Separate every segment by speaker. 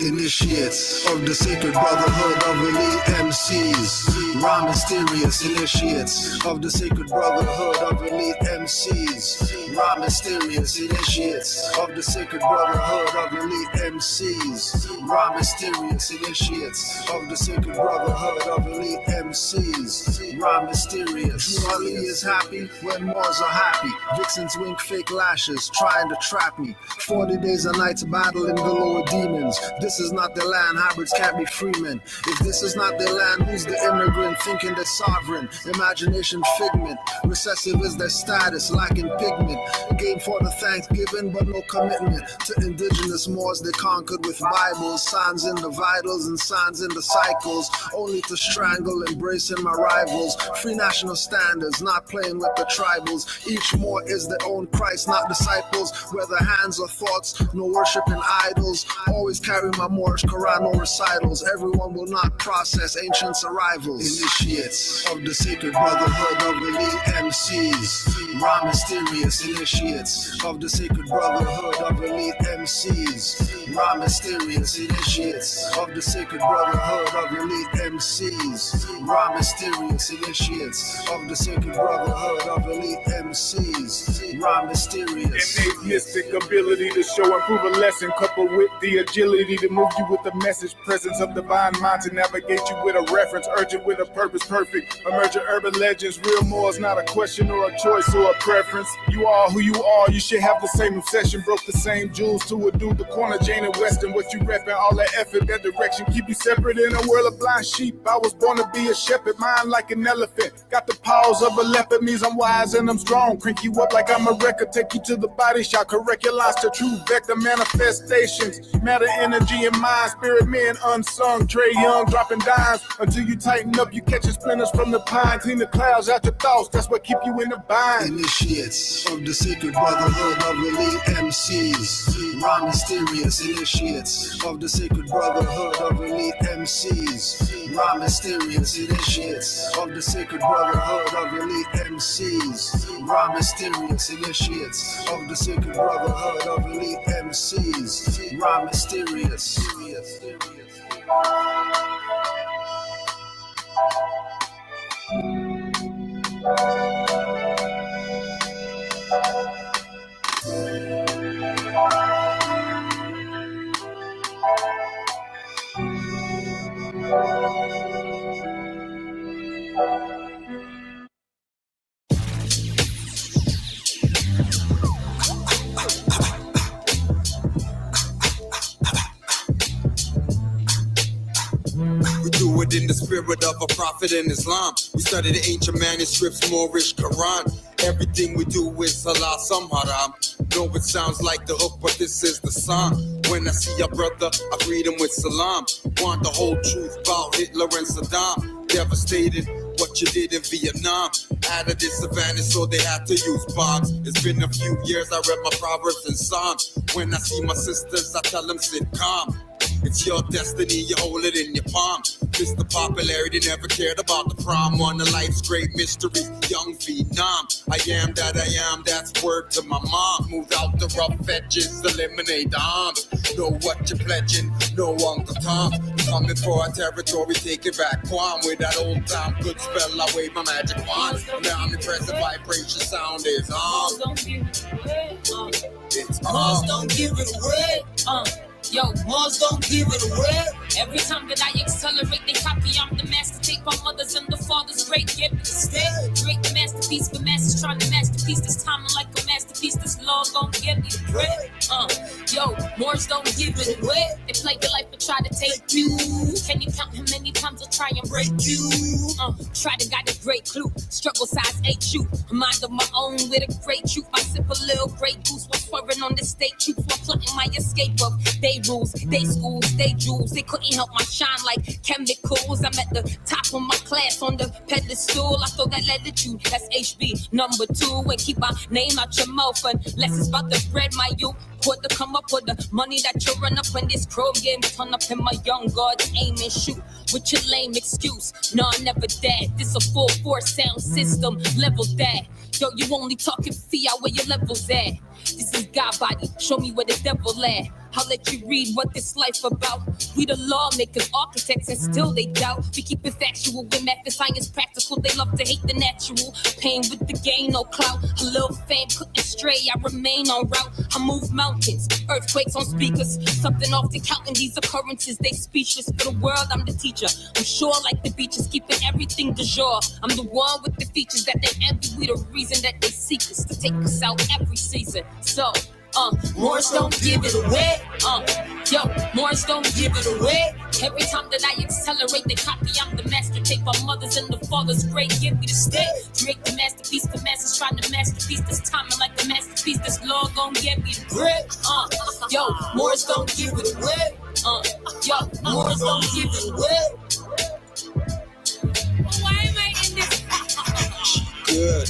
Speaker 1: Initiates of the sacred brotherhood of elite MCs. Raw mysterious initiates of the sacred brotherhood of elite MCs. Raw mysterious initiates of the sacred brotherhood of elite MCs. Raw mysterious initiates of the sacred brotherhood of elite MCs. Raw mysterious. True Ali is happy when Moors are happy. Vixens wink fake lashes trying to trap me. 40 days and nights battling galore demons. This is not their land, hybrids can't be freemen. If this is not their land, who's the immigrant thinking they're sovereign? Imagination figment, recessive is their status, lacking pigment. A game for the Thanksgiving, but no commitment to indigenous Moors they conquered with Bibles, signs in the vitals and signs in the cycles, only to strangle, embracing my rivals. Free national standards, not playing with the tribals. Each Moor is their own Christ, not disciples. Whether hands or thoughts, no worshiping idols. Always carry my Moorish Quran, no recitals. Everyone will not process ancients' arrivals. Initiates of the sacred brotherhood of elite MCs. Raw mysterious initiates of the sacred brotherhood of elite MCs. Raw mysterious initiates of the sacred brotherhood of elite MCs. Raw mysterious initiates of the sacred brotherhood of elite MCs. Raw mysterious.
Speaker 2: Innate mystic ability to show and prove a lesson, coupled with the agility to move you with the message, presence of divine mind to navigate you with a reference, urgent with a purpose, perfect. Emergent urban legends, real more is not a question or a choice or a preference. You are who you are, you should have the same obsession. Broke the same jewels to a dude, the corner, Jane and Western. What you reppin', all that effort, that direction, keep you separate in a world of blind sheep. I was born to be a shepherd, mind like an elephant. Got the paws of a leopard, means I'm wise and I'm strong. Crank you up like I'm a record, take you to the body shop. Correct your lines to true vector manifestations. Matter, energy, and mind, spirit men unsung. Trey Young dropping dimes until you tighten up. You catching splinters from the pine, clean the clouds out your thoughts. That's what keep you in the bind.
Speaker 1: Initiates of the sacred brotherhood of elite MCs. Raw mysterious initiates of the sacred brotherhood of elite MCs. Raw mysterious initiates of the sacred brotherhood of elite MCs. Raw mysterious initiates of the sacred brotherhood of elite MCs. Raw mysterious.
Speaker 3: We do it in the spirit of a prophet in Islam. We study the ancient manuscripts, Moorish Quran. Everything we do is halal, some haram. No, it sounds like the hook, but this is the song. When I see a brother, I greet him with salam. Want the whole truth about Hitler and Saddam. Devastated what you did in Vietnam. Out of this advantage, so they had to use bombs. It's been a few years, I read my Proverbs and Psalms. When I see my sisters, I tell them sit calm. It's your destiny, you hold it in your palm. Mr. Popularity never cared about the prom. One of life's great mysteries, young phenom. I am that I am, that's word to my mom. Move out the rough edges, eliminate the arms. Know what you're pledging, no Uncle Tom. Coming for our territory, take it back, Quan. With that old time good spell, I wave my magic wand. Now I'm impressive vibration, sound is on.
Speaker 4: Don't give it away.
Speaker 3: It's
Speaker 4: Moors
Speaker 3: on.
Speaker 4: don't give it away. Yo, Moors don't give it away. Every time that I accelerate, they copy. I'm the master. Take my mother's and the father's great gift instead. Great masterpiece for masters trying to masterpiece. This time I'm like a masterpiece. This law gon' give me the bread. Yo, Moors don't give it away. They play your life and try to take you. Can you count how many times I try and break you? Try to guide a great clue. Struggle size 8 you. Mind of my own with a great truth. I sip a little great goose while swerving on the state troops while plotting my escape of they rules, they schools, they jewels. They couldn't help my shine like chemicals. I'm at the top of my class on the pedestal. I throw that letter to you. That's HB number 2. And keep my name out your mouth unless it's about to spread my youth. Put to come up with the money that you run up when this crow game turn up in my young guards aim and shoot with your lame excuse. No, I never that. This a full force sound system level that. Yo, you only talking fiat where your levels at. This is God body, show me where the devil at. I'll let you read what this life about. We the lawmakers, architects, and still they doubt. We keep it factual with math and science practical. They love to hate the natural. Pain with the gain, no clout. A little fame couldn't stray, I remain on route. I move mountains, earthquakes on speakers. Something off the counting these occurrences, they speechless. For the world, I'm the teacher. I'm sure like the beaches, keeping everything du jour. I'm the one with the features that they envy. We the reason that they seek us to take us out every season. So, Moors don't give it away. Moors don't give it away. Every time that I accelerate, they copy. I'm the master. Take my mother's and the father's great. Give me the state. Create the masterpiece. The master's trying to masterpiece. This time I'm like the masterpiece. This law gon' get me the bread. Moors don't give it away. Moors don't give it away. Why am I in this?
Speaker 3: Good.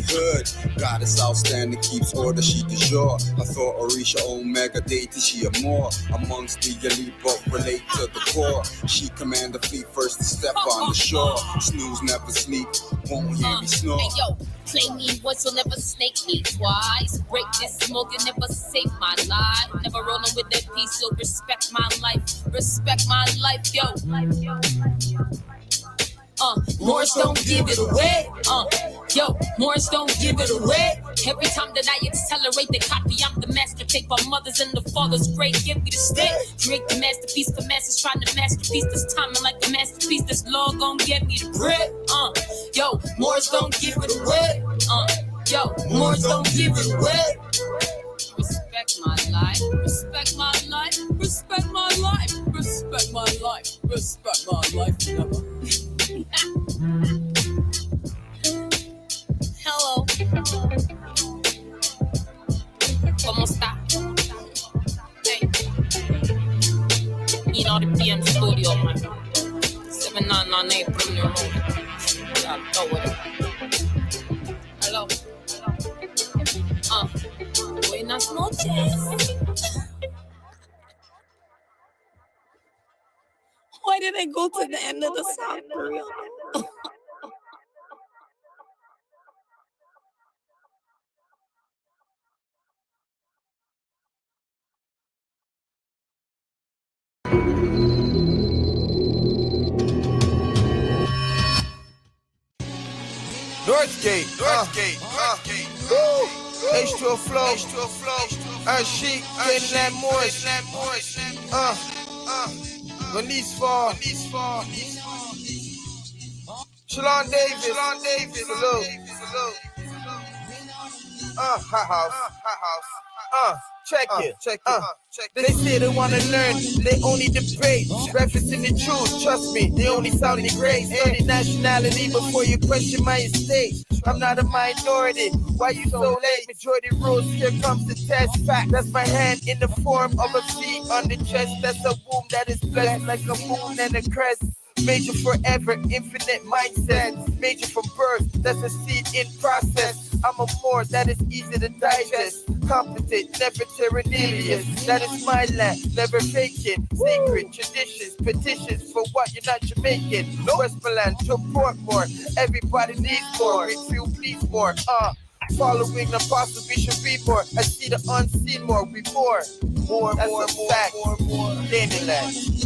Speaker 3: Good. Goddess outstanding, keeps order, she du jour. I thought Orisha Omega deity, she a Moor. Amongst the elite, but relate to the core. She command the fleet first to step on the shore. Snooze never sleep, won't hear me snore.
Speaker 4: Hey yo, play me once, you'll never snake me twice. Break this smoke, you never save my life. Never rolling with that piece, so respect my life. Respect my life, yo. Moors don't give it away. Moors don't give it away. Every time that I accelerate, they copy. I'm the master. Take my mother's and the father's great. Give me the state. Create the masterpiece. The master's trying to masterpiece. This time I'm like the masterpiece. This law gon' get me the bread. Moors don't give it away. Moors don't give it away. Respect my life. Respect my life. Respect my life. Respect my life. Respect my life. Never. Hello. ¿Cómo está? Hey. You know the PM studio, man. 799 Premier Road. Yeah, throw it. Hello. Buenas noches. Why did I go to the end of the song for real?
Speaker 5: Northgate. H2O flow. Sheik, Canaanland, Moor. Release fall. Shalon Davis. Salute. Hot house. Check it. They say they wanna learn, they only debate. Referencing the truth, trust me, they only sounding great. Study nationality before you question my estate. I'm not a minority, why you so late? Majority rules, here comes the test. Fact, that's my hand in the form of a V on the chest. That's a womb that is blessed like a moon and a crest. Major forever, infinite mindset. Major from birth, that's a seed in process. I'm a Moor, that is easy to digest. Competent, never tyrannous. That is my land, never faking. Sacred traditions, petitions for what you're not Jamaican. Westmoreland to Portmore, everybody needs more. If you please more, following the apostle, we should be more. I see the unseen more, we more. That's a fact. Canaanland.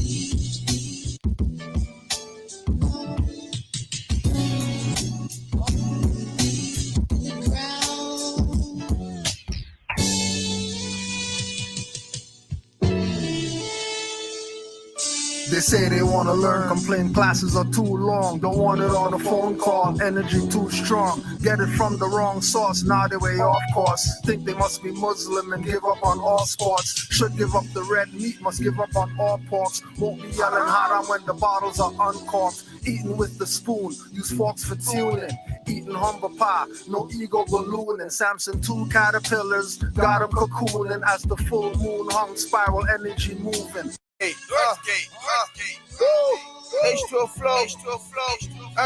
Speaker 1: They say they want to learn, complain classes are too long. Don't want it on a phone call, energy too strong. Get it from the wrong source, now they way off course. Think they must be Muslim and give up on all sports. Should give up the red meat, must give up on all porks. Won't be yelling haram when the bottles are uncorked. Eating with the spoon, use forks for tuning. Eating humble pie, no ego ballooning. Samson 2 caterpillars, got him cocooning. As the full moon hung, spiral energy moving.
Speaker 5: H2O flow.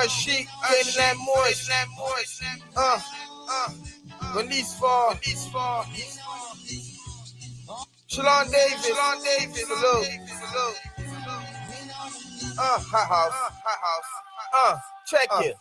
Speaker 5: Sheik, Canaanland, Moor. Release fall. Shalon Davis. Salute. Hot house. Check it.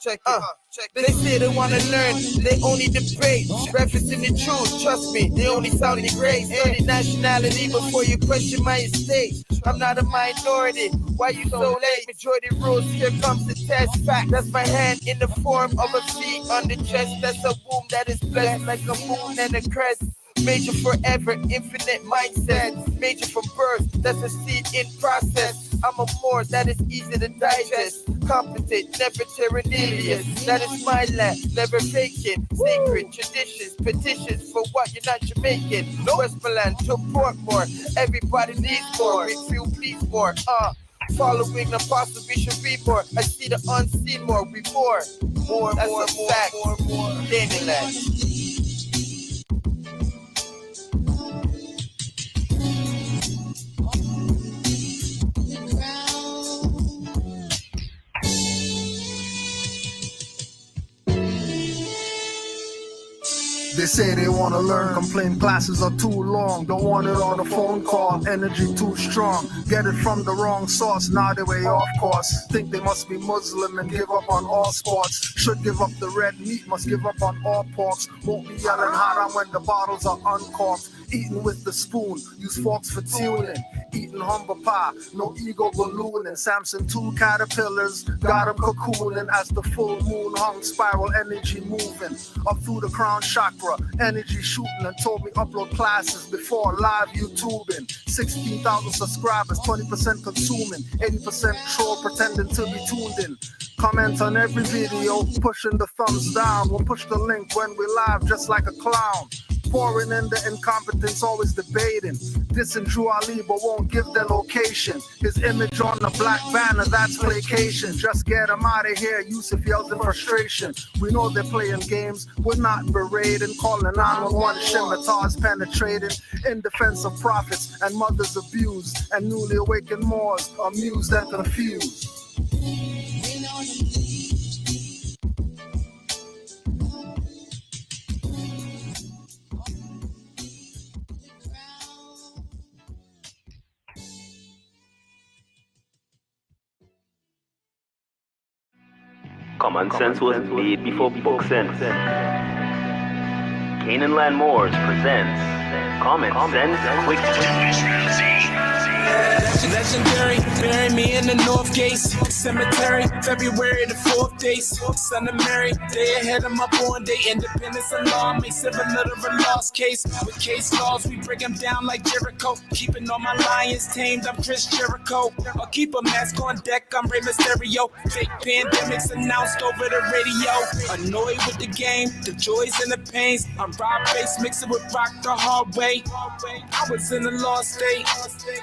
Speaker 5: They say they wanna learn, they only debate. Referencing the truth, trust me, they only sound the grace. Study nationality before you question my estate. I'm not a minority, why you so late? Majority rules, here comes the test. Fact, that's my hand in the form of a V on the chest. That's a womb that is blessed like a moon and a crest. Major forever, infinite mindset. Major from birth, that's a seed in process. I'm a Moor, that is easy to digest. Competent, never tyrannous. That is my land, never vacant. Sacred traditions, petitions for what you're not Jamaican. Westmoreland to Portmore, everybody needs more. If you please more, following the apostle, we should read more. I see the unseen more, we more. That's a fact. Canaanland.
Speaker 1: They say they want to learn, complain classes are too long. Don't want it on a phone call, energy too strong. Get it from the wrong source, now they way off course. Think they must be Muslim and give up on all sports. Should give up the red meat, must give up on all porks. Won't be yelling haram when the bottles are uncorked. Eating with the spoon, use forks for tuning. Eating humble pie, no ego ballooning. Samson 2 caterpillars, got him cocooning. As the full moon hung, spiral energy moving. Up through the crown chakra, energy shooting. And told me upload classes before live YouTubing. 16,000 subscribers, 20% consuming. 80% troll pretending to be tuned in. Comment on every video, pushing the thumbs down. We'll push the link when we live just like a clown. Pouring in the incompetence, always debating. Dissing Drew Ali, but won't give their location. His image on the black banner, that's placation. Just get him out of here, Yusuf yells in frustration. We know they're playing games, we're not berating. Calling 911, scimitars penetrating. In defense of prophets and mothers abused. And newly awakened Moors, amused and confused.
Speaker 6: Common sense was made before book sense. Canaanland Moors presents Common Sense Quick.
Speaker 7: Legendary, bury me in the North Gates Cemetery, February the 4th day, son of Mary, day ahead of my born day, independence and law, make civil of a lost case, with case laws, we break them down like Jericho, keeping all my lions tamed, I'm Chris Jericho, I'll keep a mask on deck, I'm Rey Mysterio, fake pandemics announced over the radio, annoyed with the game, the joys and the pains, I'm Rob Bass, mixing with rock the hard way, I was in a lost state,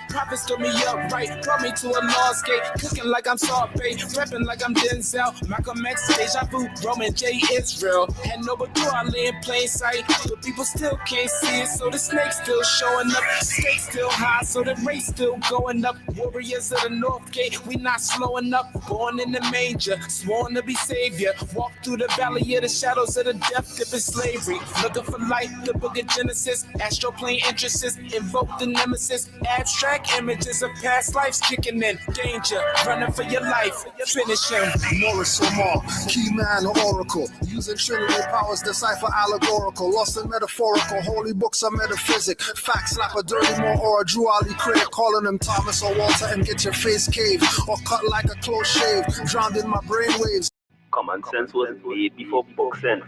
Speaker 7: prophets told me up right, brought me to a lost gate, cooking like I'm Salt Bay, repping like I'm Denzel, Malcolm X, Deja Vu, Roman J. Israel, had no but I lay in plain sight, but people still can't see it, so the snake's still showing up, stakes still high, so the race still going up, warriors of the North Gate, we not slowing up, born in the manger, sworn to be savior, walk through the valley of the shadows of the death dip in slavery, looking for light, the book of Genesis, astroplane entrances, invoke the nemesis, abstract images of past lives kicking in, danger, running for your life, finish him.
Speaker 1: Morris Omar, key man or oracle, using Trinity powers, decipher allegorical, lost in metaphorical, holy books are metaphysic, facts slap a dirty Moor or a Drew Ali critic, calling him Thomas or Walter and get your face caved, or cut like a close shave, drowned in my brainwaves.
Speaker 6: Common sense was made before book sense.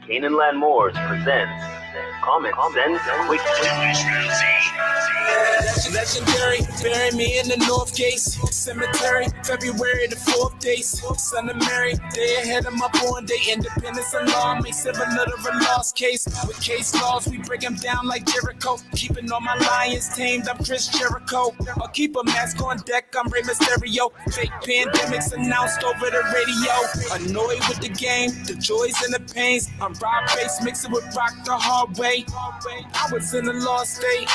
Speaker 6: Canaanland Moors presents Common Sense Quick.
Speaker 7: Legendary, bury me in the North Gates Cemetery, February the 4th day, son of Mary, day ahead of my born day, independence and law, make civil of a lost case, with case laws, we break them down like Jericho, keeping all my lions tamed, I'm Chris Jericho, I'll keep a mask on deck, I'm Rey Mysterio, fake pandemics announced over the radio, annoyed with the game, the joys and the pains, I'm Rob Bass, mixing with rock the hard Broadway. I was in a lost state.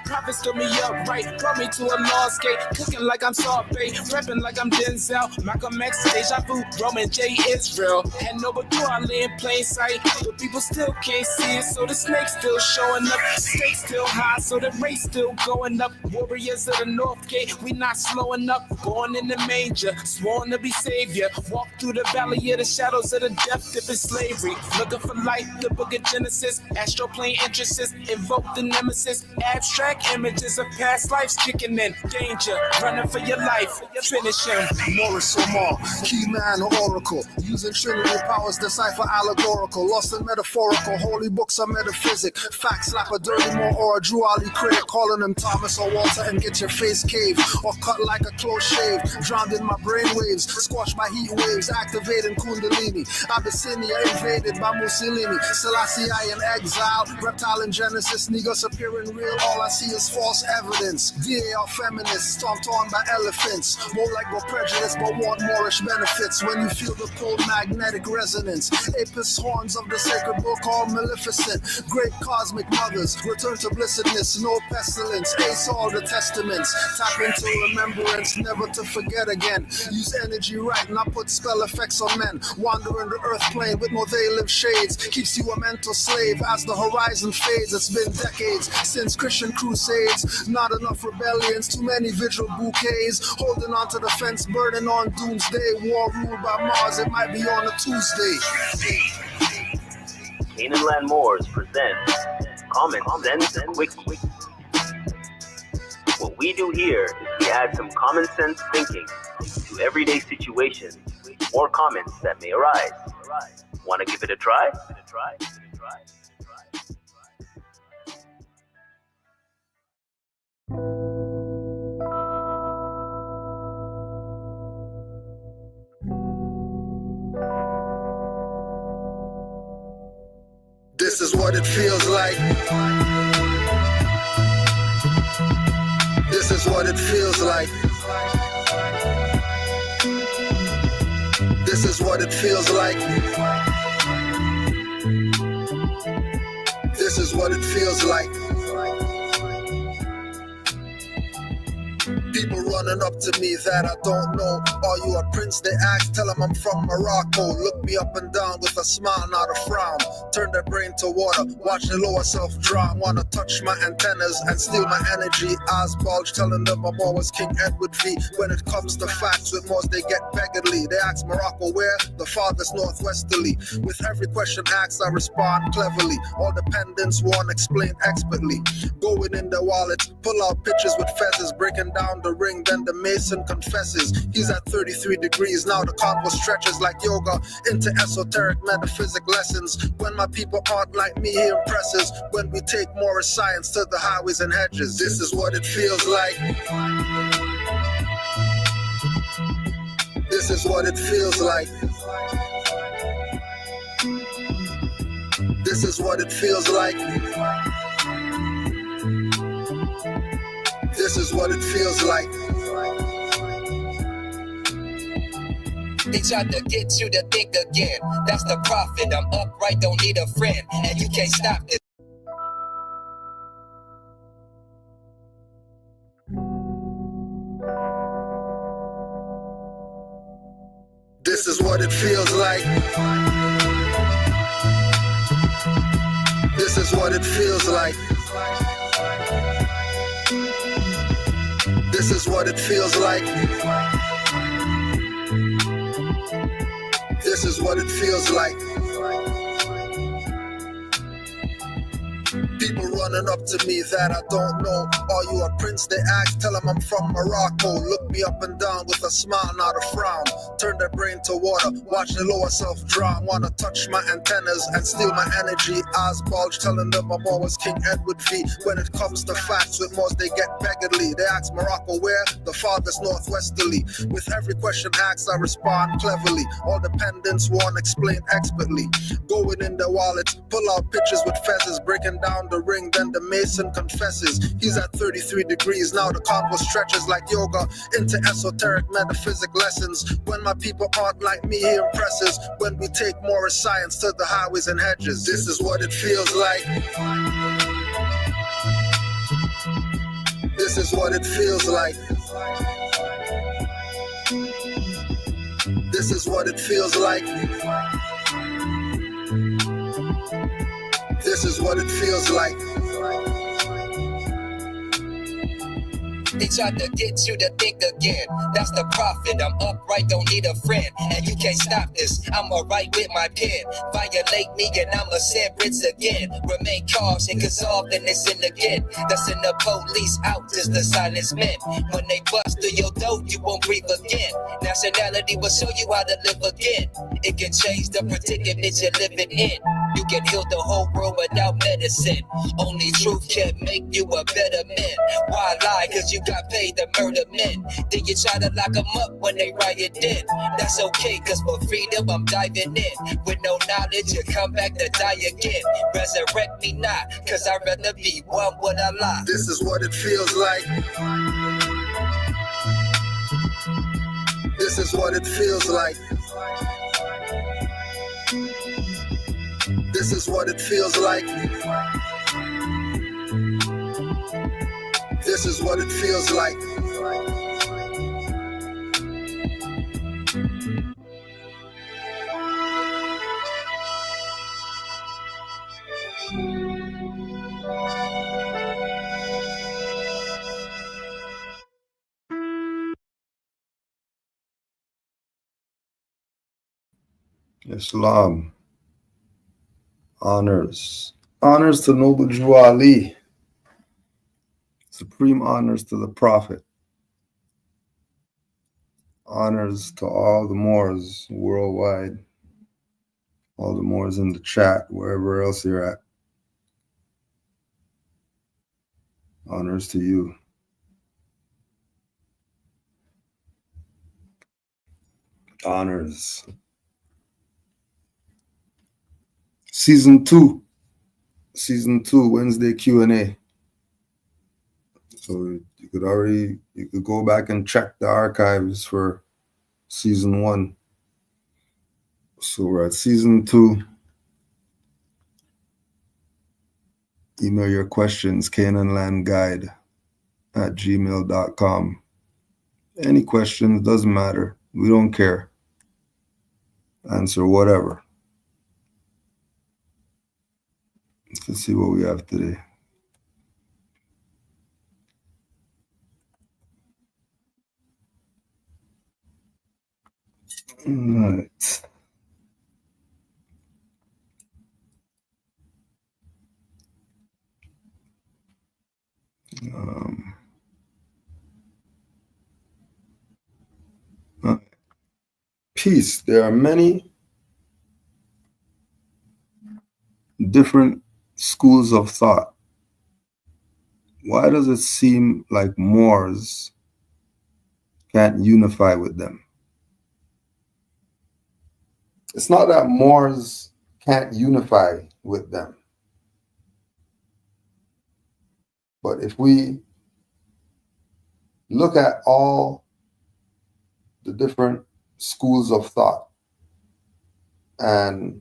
Speaker 7: Prophets stood me up right, brought me to a lost gate. Cooking like I'm Salt Bay, rapping like I'm Denzel. Malcolm X, Deja Vu, Roman J. Israel. Had no but I lay in plain sight, but people still can't see it. So the snake's still showing up, stakes still high, so the race still going up. Warriors of the North Gate, we not slowing up. Born in the manger, sworn to be savior. Walk through the valley of the shadows of the death dip in slavery. Looking for light, the book of Genesis. Astroplane entrances, invoke the nemesis. Abstract images of past lives kicking in. Danger, running for your life. Finish him.
Speaker 1: Morris or Moor, key man or oracle. Using Trinity powers, decipher allegorical. Lost and metaphorical, holy books are metaphysic. Facts slap a dirty Moor or a Drew Ali critic. Calling him Thomas or Walter and get your face caved. Or cut like a close shave. Drowned in my brain waves, squashed by heat waves. Activating Kundalini. Abyssinia invaded by Mussolini. Selassie I in exile. Reptile in Genesis, niggas appearing real. All I see is false evidence. DAR feminists, stomped on by elephants. More like no prejudice, but want Moorish benefits. When you feel the cold magnetic resonance. Apis horns of the sacred book called Maleficent. Great cosmic mothers, return to blessedness, no pestilence. Ace all the testaments. Tap into remembrance, never to forget again. Use energy right, not put spell effects on men. Wandering the earth plane with no they live shades. Keeps you a mental slave as the horizon fades. It's been decades since Christian crusades. Not enough rebellions, too many vigil bouquets. Holding on to the fence, burning on doomsday. War ruled by Mars, it might be on a Tuesday.
Speaker 6: Canaanland Moors present Common Sense Quickie. What we do here is we add some common sense thinking to everyday situations or comments that may arise. Want to give it a try?
Speaker 1: This is what it feels like. This is what it feels like. This is what it feels like. This is what it feels like. People running up to me that I don't know. Are you a prince? They ask, tell them I'm from Morocco. Look me up and down with a smile, not a frown. Turn their brain to water, watch their lower self drown. Wanna touch my antennas and steal my energy. Eyes bulge, telling them I'm always King Edward V. When it comes to facts, with Moors they get beggarly. They ask Morocco where? The farthest northwesterly. With every question asked, I respond cleverly. All dependents won't explain expertly. Going in their wallets, pull out pictures with feathers, breaking down the ring, then the mason confesses. He's at 33 degrees, now the convo stretches like yoga into esoteric metaphysic lessons. When my people aren't like me, he impresses. When we take more science to the highways and hedges. This is what it feels like. This is what it feels like. This is what it feels like. This is what it feels like.
Speaker 8: They tried to get you to think again. That's the prophet. I'm upright, don't need a friend. And you can't stop this.
Speaker 1: This is what it feels like. This is what it feels like. This is what it feels like. This is what it feels like. People running up to me that I don't know. Are you a prince? They ask, tell them I'm from Morocco. Look me up and down with a smile, not a frown. Turn their brain to water, watch the lower self drown. Wanna touch my antennas and steal my energy. Eyes bulge, telling them I'm always King Edward V. When it comes to facts, with Moors they get beggarly. They ask Morocco where? The farthest northwesterly. With every question asked, I respond cleverly. All dependents won't explain expertly. Going in their wallets, pull out pictures with feathers, breaking down the the ring, then the mason confesses. He's at 33 degrees, now the convo stretches like yoga into esoteric metaphysic lessons. When my people aren't like me, he impresses. When we take more science to the highways and hedges, this is what it feels like. This is what it feels like. This is what it feels like. This is what it feels like.
Speaker 8: They tried to get you to think again. That's the profit. I'm upright, don't need a friend. And you can't stop this. I'ma write with my pen. Violate me and I'ma sentence again. Remain cautious, cause often it's in the again. That's in the police out is the silence men. When they bust through your door, you won't breathe again. Nationality will show you how to live again. It can change the predicament you're living in. You can heal the whole world without medicine. Only truth can make you a better man. Why lie? Cause you got paid to murder men. Then you try to lock them up when they riot in. That's okay, cause for freedom I'm diving in. With no knowledge you come back to die again. Resurrect me not, cause I'd rather be one with Allah.
Speaker 1: This is what it feels like. This is what it feels like. This is what it feels like. This is what it feels like. Islam honors to Noble Jew Ali, supreme honors to the Prophet, honors to all the Moors worldwide, all the Moors in the chat, wherever else you're at. Honors to you. Honors. Season 2, Wednesday Q&A. So you could go back and check the archives for season 1. So we're at season 2. Email your questions, canaanlandguide@gmail.com. Any questions, doesn't matter. We don't care. Answer whatever. Let's see what we have today. All right. Peace. There are many different schools of thought. Why does it seem like Moors can't unify with them? It's not that Moors can't unify with them. But if we look at all the different schools of thought and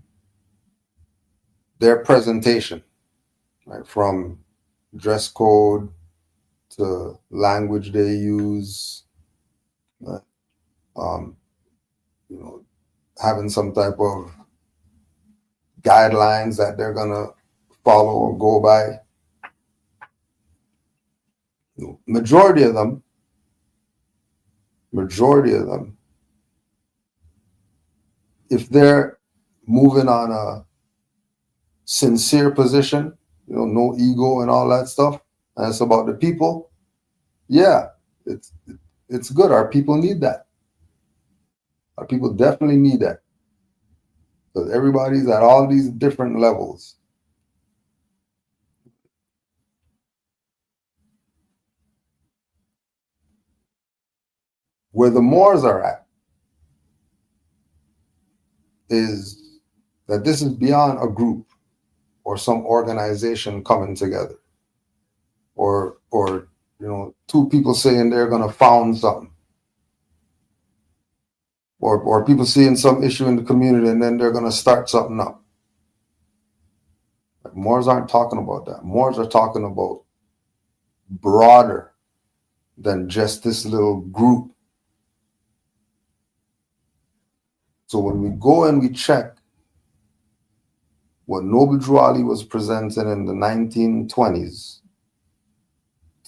Speaker 1: their presentation, right, from dress code to language they use, having some type of guidelines that they're gonna follow or go by. Majority of them, if they're moving on a sincere position, no ego and all that stuff, and it's about the people, yeah, it's good. Our people need that. Our people definitely need that. Because everybody's at all these different levels. Where the Moors are at is that this is beyond a group.
Speaker 9: or some organization coming together, or two people saying they're going to found something, or people seeing some issue in the community and then they're going to start something up. Moors aren't talking about that. Moors are talking about broader than just this little group. So when we go and we check what Noble Drew Ali was presenting in the 1920s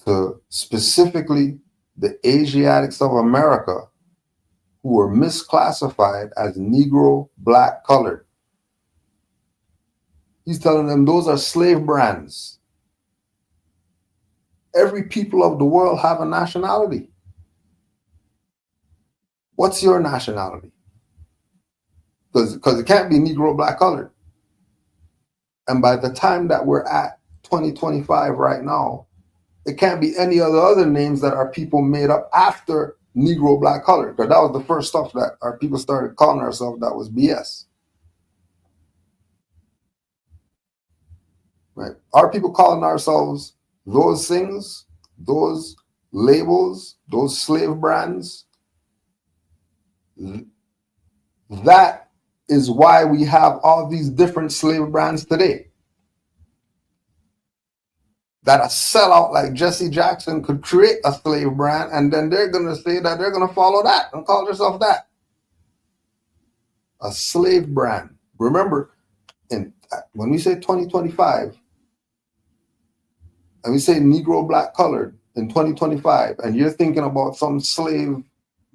Speaker 9: to specifically the Asiatics of America who were misclassified as Negro, Black, Colored. He's telling them those are slave brands. Every people of the world have a nationality. What's your nationality? Because it can't be Negro, Black, Colored. And by the time that we're at 2025 right now, it can't be any other names that our people made up after Negro, Black, Colored. Because that was the first stuff that our people started calling ourselves. That was BS. Right? Our people calling ourselves those things, those labels, those slave brands. That is why we have all these different slave brands today. That a sellout like Jesse Jackson could create a slave brand, and then they're going to say that they're going to follow that and call themselves that. A slave brand. Remember, when we say 2025, and we say Negro, Black, Colored in 2025, and you're thinking about some slave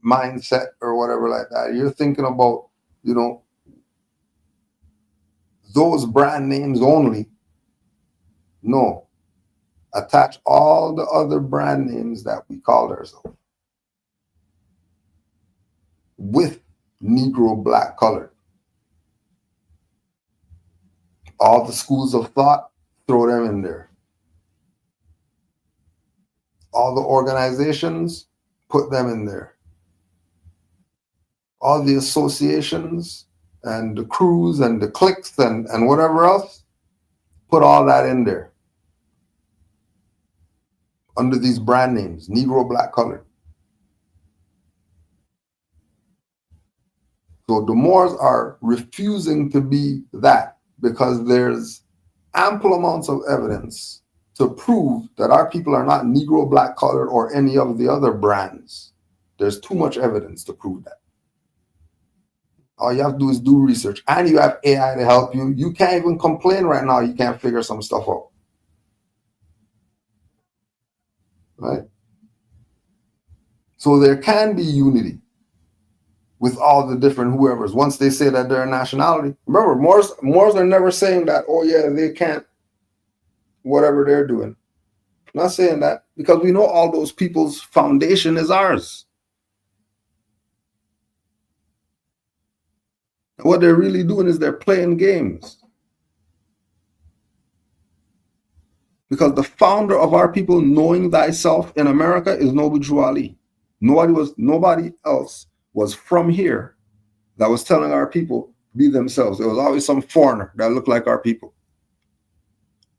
Speaker 9: mindset or whatever like that, you're thinking about, those brand names only. No. Attach all the other brand names that we called ourselves with Negro, Black, Colored. All the schools of thought, throw them in there. All the organizations, put them in there. All the associations and the crews and the cliques and whatever else, put all that in there. Under these brand names, Negro, Black, Colored. So the Moors are refusing to be that because there's ample amounts of evidence to prove that our people are not Negro, Black, Colored, or any of the other brands. There's too much evidence to prove that. All you have to do is do research, and you have AI to help you. You can't even complain right now. You can't figure some stuff out. Right? So there can be unity with all the different whoever's. Once they say that they're a nationality, remember, Moors are never saying that, oh yeah, they can't, whatever they're doing. I'm not saying that, because we know all those people's foundation is ours. What they're really doing is they're playing games. Because the founder of our people, knowing thyself in America, is Noble Drew Ali. Nobody else was from here that was telling our people be themselves. There was always some foreigner that looked like our people.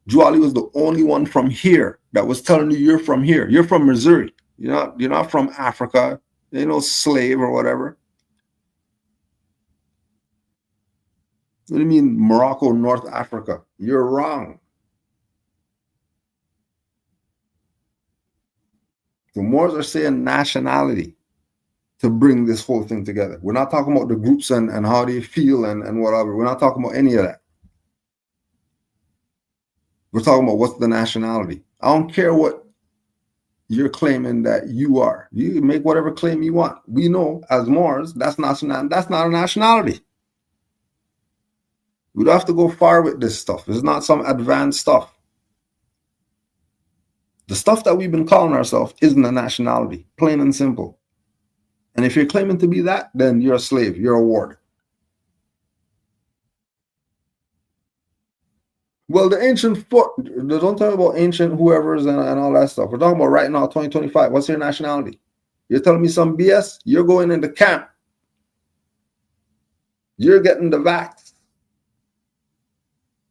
Speaker 9: Drew Ali was the only one from here that was telling you you're from here. You're from Missouri. You're not from Africa. You're no slave or whatever. What do you mean Morocco, North Africa? You're wrong. The Moors are saying nationality to bring this whole thing together. We're not talking about the groups and how they feel and whatever. We're not talking about any of that. We're talking about what's the nationality. I don't care what you're claiming that you are. You can make whatever claim you want. We know as Moors, that's not a nationality. We don't have to go far with this stuff. It's not some advanced stuff. The stuff that we've been calling ourselves isn't a nationality, plain and simple. And if you're claiming to be that, then you're a slave, you're a ward. Well, the ancient don't talk about ancient whoever's and all that stuff. We're talking about right now, 2025. What's your nationality? You're telling me some BS? You're going into camp. You're getting the vax.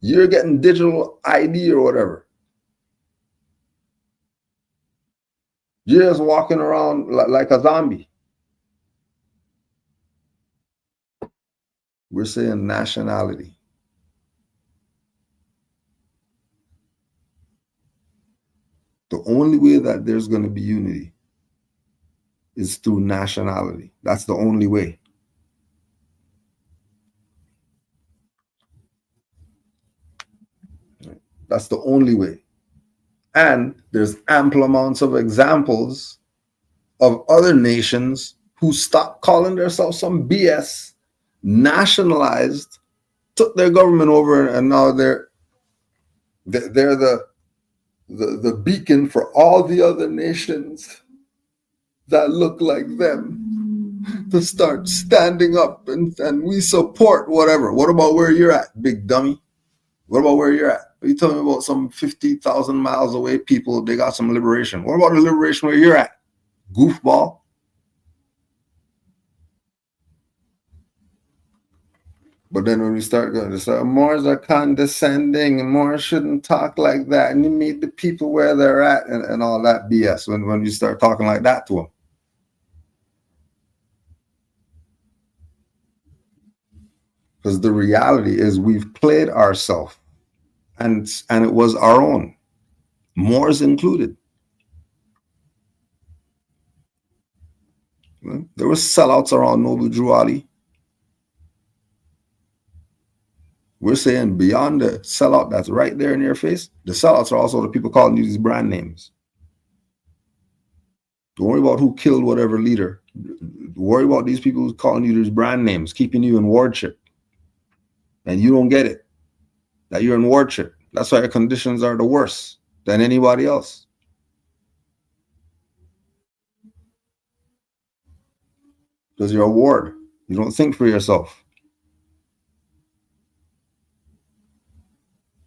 Speaker 9: You're getting digital ID or whatever. You're just walking around like a zombie. We're saying nationality. The only way that there's going to be unity is through nationality. That's the only way. That's the only way. And there's ample amounts of examples of other nations who stopped calling themselves some BS, nationalized, took their government over, and now they're the beacon for all the other nations that look like them to start standing up and we support whatever. What about where you're at, big dummy? What about where you're at? Are you telling me about some 50,000 miles away people, they got some liberation? What about the liberation where you're at, goofball? But then when we start going, Moors are condescending and Moors shouldn't talk like that. And you meet the people where they're at and all that BS when you start talking like that to them. Because the reality is we've played ourselves and it was our own, Moors included. There were sellouts around Noble Drew Ali. We're saying beyond the sellout that's right there in your face, the sellouts are also the people calling you these brand names. Don't worry about who killed whatever leader. Worry about these people who's calling you these brand names, keeping you in wardship. And you don't get it, that you're in wardship. That's why your conditions are the worst than anybody else. Because you're a ward. You don't think for yourself.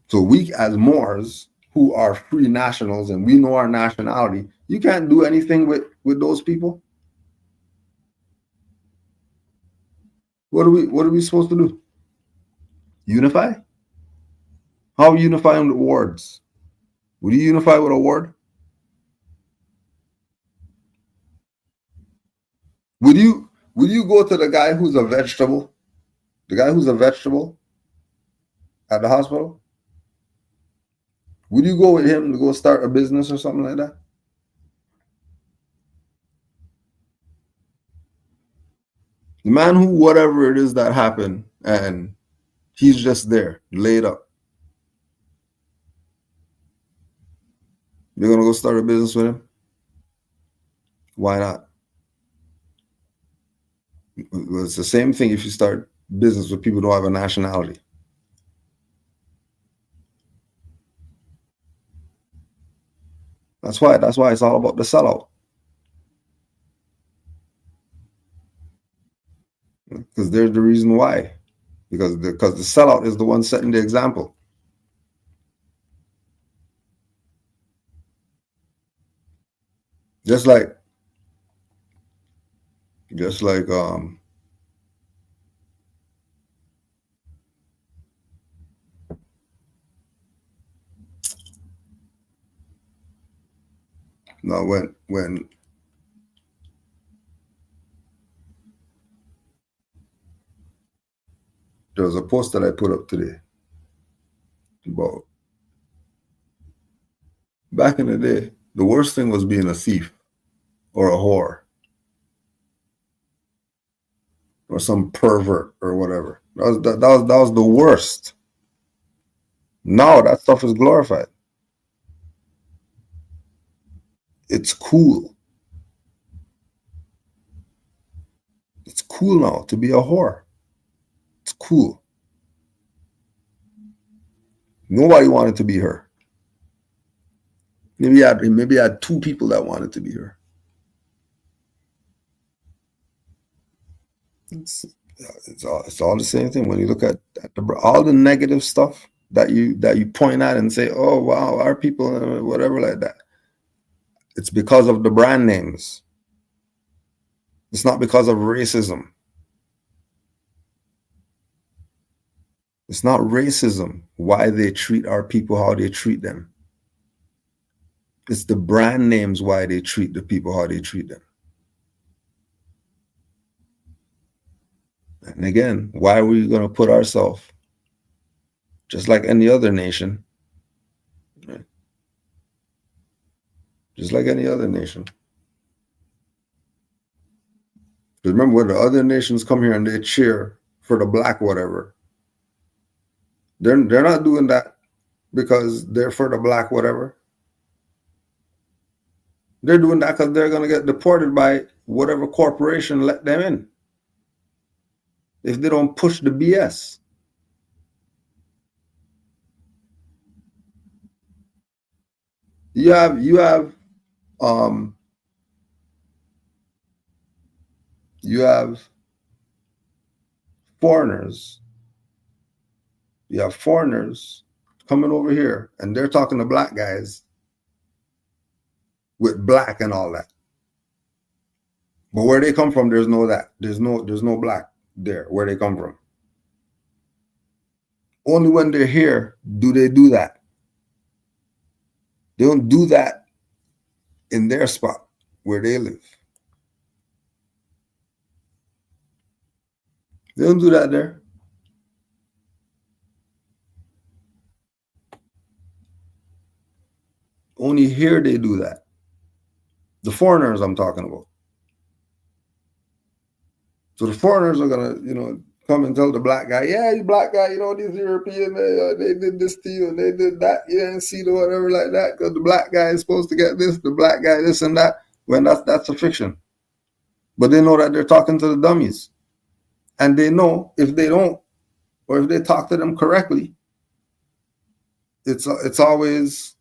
Speaker 9: So we as Moors, who are free nationals and we know our nationality, you can't do anything with those people. What are we supposed to do? Unify? How are we unifying the wards? Would you unify with a ward? Would you go to the guy who's a vegetable? The guy who's a vegetable at the hospital? Would you go with him to go start a business or something like that? The man who, whatever it is that happened, and he's just there, laid up. You're going to go start a business with him? Why not? It's the same thing if you start business with people who don't have a nationality. That's why it's all about the sellout. Because there's the reason why. Because the sellout is the one setting the example. Just like now when there was a post that I put up today about back in the day, the worst thing was being a thief or a whore or some pervert or whatever. That was the worst. Now that stuff is glorified. It's cool. It's cool now to be a whore. It's cool. Nobody wanted to be her. Maybe I had two people that wanted to be her. It's all the same thing. When you look at all the negative stuff that you point at and say, oh wow, our people, whatever like that. It's because of the brand names. It's not because of racism. It's not racism, why they treat our people how they treat them. It's the brand names why they treat the people how they treat them. And again, why are we going to put ourselves just like any other nation? Right? Just like any other nation. Because remember, when the other nations come here and they cheer for the black whatever, they're not doing that because they're for the black whatever. They're doing that because they're going to get deported by whatever corporation let them in if they don't push the BS. You have foreigners. You have foreigners coming over here and they're talking to black guys with black and all that. But where they come from, there's no that. There's no black there where they come from. Only when they're here do they do that. They don't do that in their spot where they live. They don't do that there. Only here they do that. The foreigners I'm talking about. So the foreigners are gonna, come and tell the black guy, yeah, you black guy, these European, they did this to you and they did that. You didn't see the whatever like that because the black guy is supposed to get this, the black guy this and that. When that's a fiction. But they know that they're talking to the dummies. And they know if they don't, or if they talk to them correctly, it's always,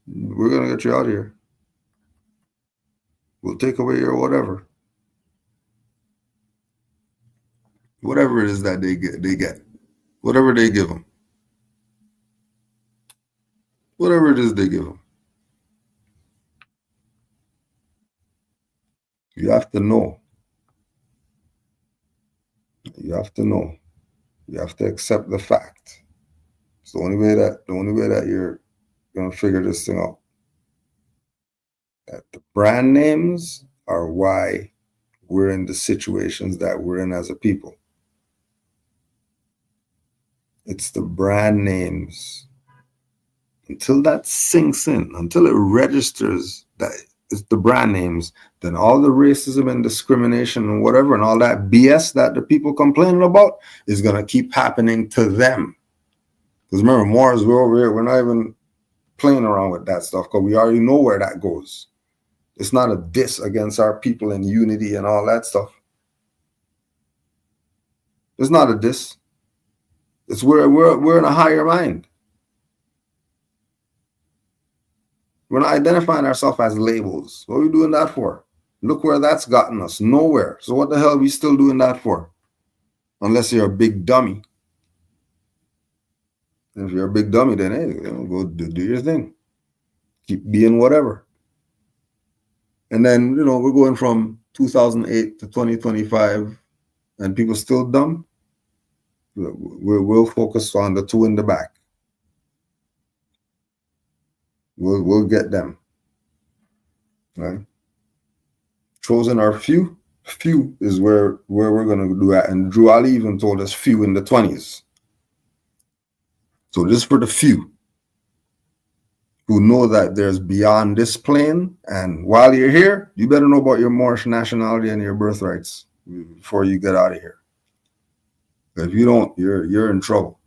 Speaker 9: we're going to get you out of here. We'll take away your whatever. Whatever it is that they get. Whatever they give them. Whatever it is they give them. You have to know. You have to know. You have to accept the fact. It's the only way that you're going to figure this thing out. That the brand names are why we're in the situations that we're in as a people. It's the brand names. Until that sinks in, until it registers that it's the brand names, then all the racism and discrimination and whatever and all that BS that the people complaining about is going to keep happening to them. Because remember, Moors, we're over here, we're not even playing around with that stuff because we already know where that goes. It's not a diss against our people and unity and all that stuff. It's not a diss. It's we're in a higher mind. We're not identifying ourselves as labels. What are we doing that for? Look where that's gotten us. Nowhere. So what the hell are we still doing that for? Unless you're a big dummy. If you're a big dummy, then hey, go do your thing. Keep being whatever. And then, we're going from 2008 to 2025 and people still dumb. We'll focus on the two in the back. We'll get them. Right? Chosen are few. Few is where we're going to do that. And Drew Ali even told us few in the 20s. So this is for the few who know that there's beyond this plane. And while you're here, you better know about your Moorish nationality and your birthrights before you get out of here. If you don't, you're in trouble.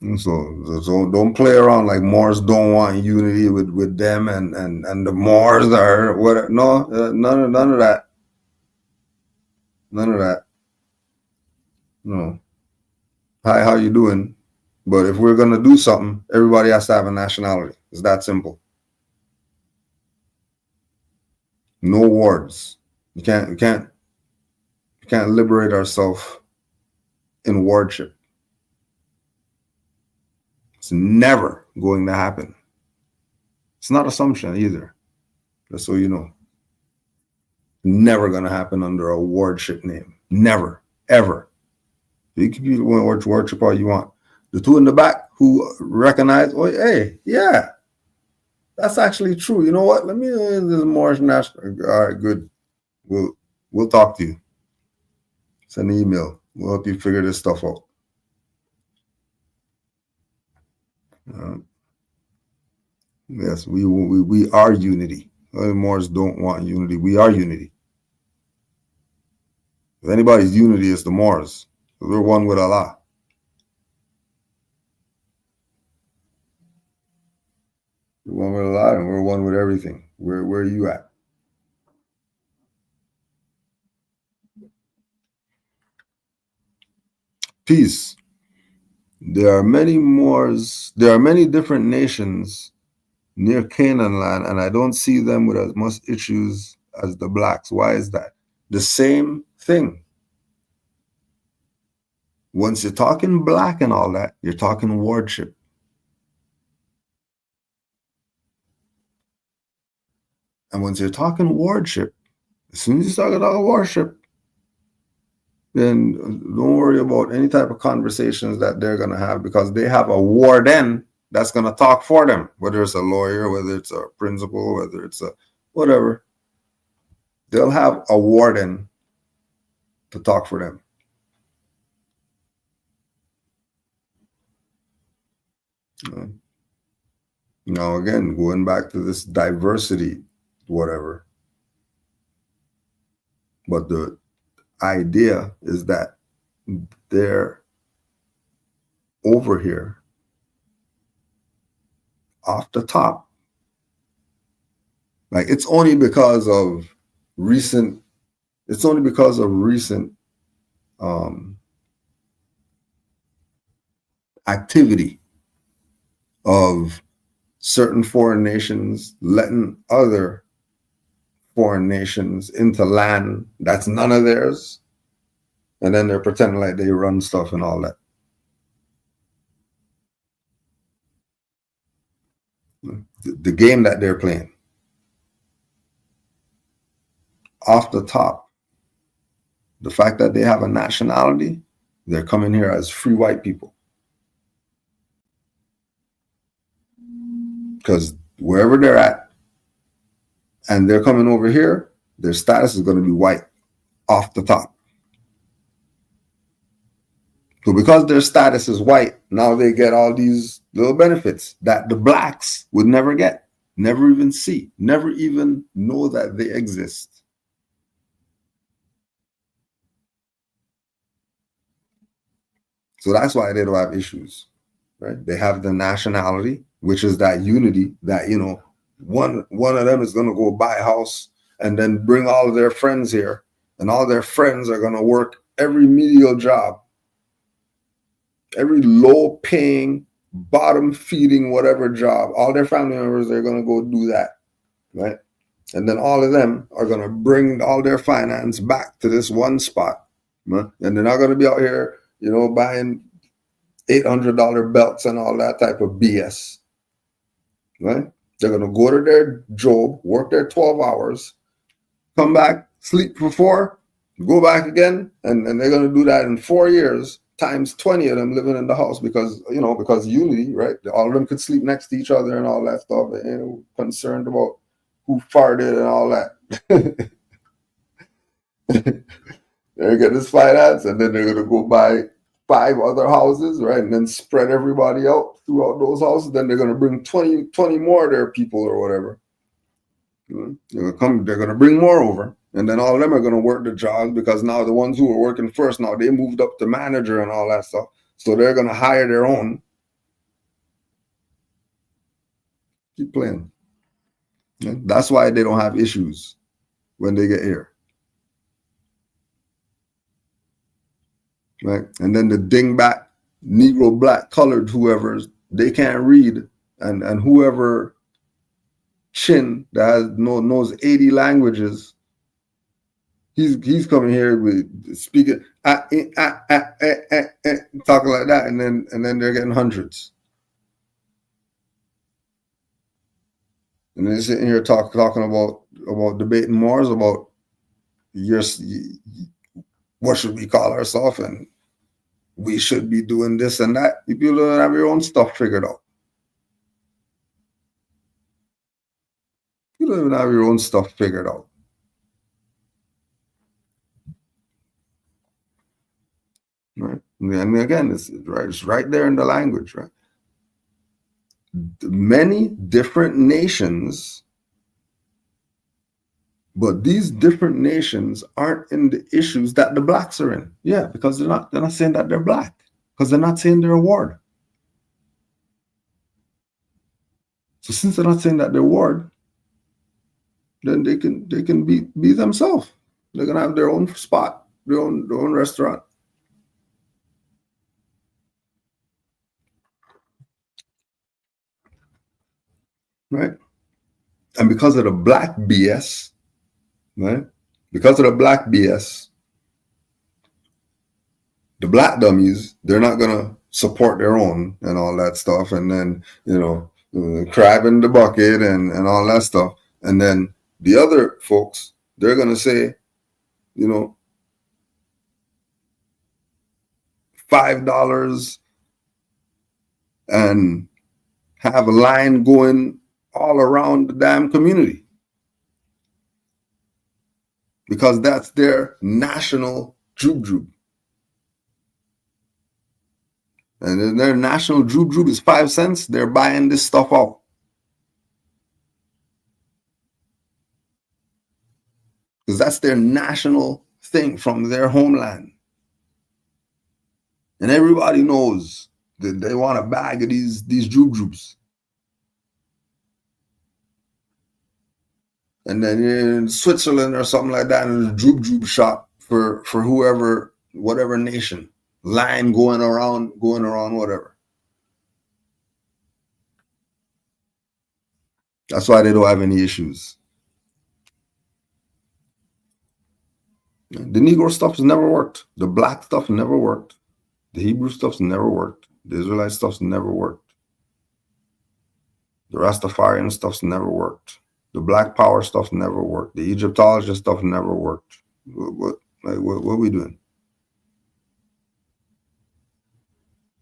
Speaker 9: And so don't play around like Moors don't want unity with them and the Moors are what? No, none of that. None of that. No. Hi, how you doing? But if we're gonna do something, everybody has to have a nationality. It's that simple. No wards. We can't liberate ourselves in wardship. It's never going to happen. It's not assumption either. Just so you know. Never going to happen under a wardship name. Never. Ever. You can be the one worship all you want. The two in the back who recognize, oh, hey, yeah, that's actually true. You know what? Let me in this Moorish National. All right, good. We'll talk to you. Send an email. We'll help you figure this stuff out. Yes, we are unity. The Moors don't want unity. We are unity. If anybody's unity, it's the Moors. We're one with Allah. We're one with Allah and we're one with everything. Where are you at? Peace. There are many Moors. There are many different nations near Canaanland, and I don't see them with as much issues as the blacks. Why is that? The same thing. Once you're talking black and all that, you're talking wardship. And once you're talking wardship, as soon as you start talking wardship, then don't worry about any type of conversations that they're going to have, because they have a warden that's going to talk for them, whether it's a lawyer, whether it's a principal, whether it's a whatever. They'll have a warden to talk for them. Now, again, going back to this diversity, whatever. But the idea is that they're over here off the top. Like, it's only because of recent activity of certain foreign nations letting other foreign nations into land that's none of theirs, and then they're pretending like they run stuff and all that. The game that they're playing. Off the top, the fact that they have a nationality, they're coming here as free white people. Because wherever they're at, and they're coming over here, their status is going to be white off the top. So because their status is white, now they get all these little benefits that the blacks would never get, never even see, never even know that they exist. So that's why they don't have issues, right? They have the nationality, which is that unity that, you know, one of them is going to go buy a house and then bring all of their friends here, and all their friends are going to work every menial job, every low paying, bottom feeding, whatever job. All their family members, they're going to go do that, right? And then all of them are going to bring all their finance back to this one spot, right? And they're not going to be out here, you know, buying $800 belts and all that type of BS, right? They're going to go to their job, work their 12 hours, come back, sleep for 4, go back again, and they're going to do that in 4 years, times 20 of them living in the house, because, you know, because unity, right? All of them could sleep next to each other and all that stuff. They ain't concerned about who farted and all that. They get this finance, and then they're going to go buy 5 other houses, right? And then spread everybody out throughout those houses. Then they're going to bring 20 more of their people or whatever. They're going to bring more over. And then all of them are going to work the jobs, because now the ones who were working first, now they moved up to manager and all that stuff. So they're going to hire their own. Keep playing. That's why they don't have issues when they get here. Right? And then the dingbat, Negro, black, colored, whoever, they can't read. And whoever chin that knows 80 languages, he's coming here with speaking talking like that, and then they're getting hundreds. And they're sitting here talking about debating Moors about what should we call ourselves, and we should be doing this and that. You people don't have your own stuff figured out. You don't even have your own stuff figured out. Right? And again, it's right there in the language, right? Many different nations, but these different nations aren't in the issues that the blacks are in. Yeah, because they're not saying that they're black, because they're not saying they're a ward. So since they're not saying that they're ward, then they can be themselves. They're gonna have their own spot, their own restaurant. Right? And because of the black BS, right? Because of the black BS, the black dummies, they're not gonna support their own and all that stuff, and then crab in the bucket and all that stuff. And then the other folks, they're gonna say, $5 and have a line going all around the damn community, because that's their national jub. And then their national jub is 5 cents. They're buying this stuff out. Because that's their national thing from their homeland. And everybody knows that they want a bag of these jubs. And then in Switzerland or something like that, in a jub shop for whoever, whatever nation, line going around, whatever. That's why they don't have any issues. The Negro stuff has never worked. The black stuff never worked. The Hebrew stuff's never worked. The Israelite stuff's never worked. The Rastafarian stuff's never worked. The Black Power stuff never worked. The Egyptologist stuff never worked. What are we doing?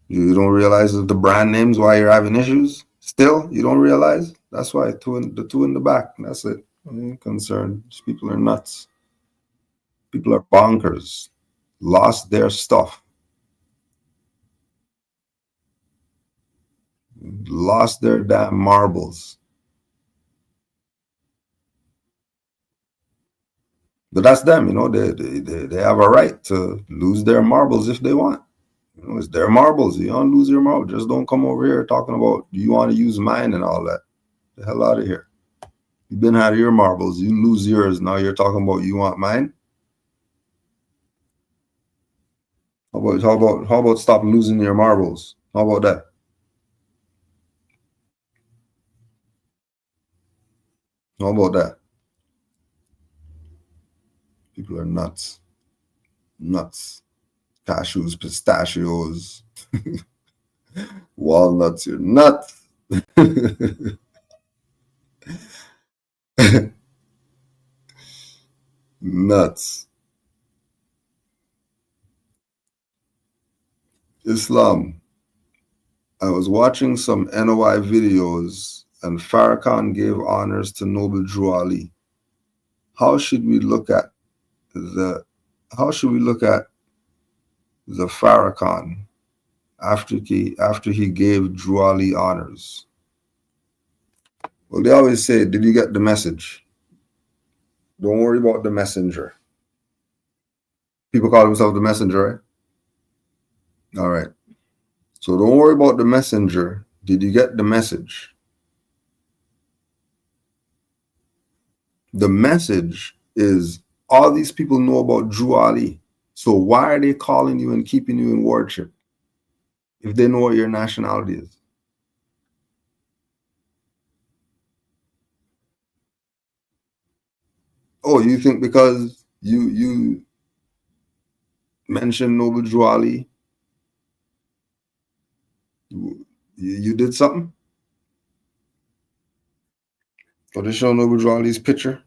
Speaker 9: You don't realize that the brand names why you're having issues? Still, you don't realize? That's why the two in the back. That's it. I ain't concerned. These people are nuts. People are bonkers. Lost their stuff. Lost their damn marbles. But that's them, they have a right to lose their marbles if they want. It's their marbles. You don't lose your marbles. Just don't come over here talking about you want to use mine and all that. The hell out of here. You've been out of your marbles. You lose yours. Now you're talking about you want mine. How about stop losing your marbles? How about that? How about that? People are nuts. Nuts. Cashews, pistachios, walnuts. You're nuts. Nuts. Islam. I was watching some NOI videos and Farrakhan gave honors to Noble Drew Ali. How should we look at the Farrakhan after he gave Drew Ali honors? Well, they always say, did you get the message? Don't worry about the messenger. People call themselves the messenger, right? All right. So don't worry about the messenger. Did you get the message? The message is all these people know about Drew Ali. So why are they calling you and keeping you in wardship if they know what your nationality is? Oh, you think because you mentioned Noble Drew Ali, you did something? Or they show Noble Drew Ali's picture.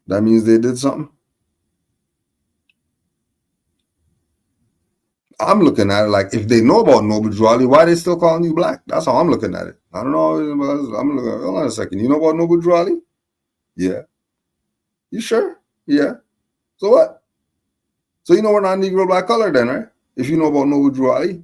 Speaker 9: That means they did something. I'm looking at it like, if they know about Noble Drew Ali, why are they still calling you black? That's how I'm looking at it. I don't know. I'm looking. Hold on a second. You know about Noble Drew Ali? Yeah. You sure? Yeah. So what? So you know we're not Negro black color then, right? If you know about Noble Drew Ali.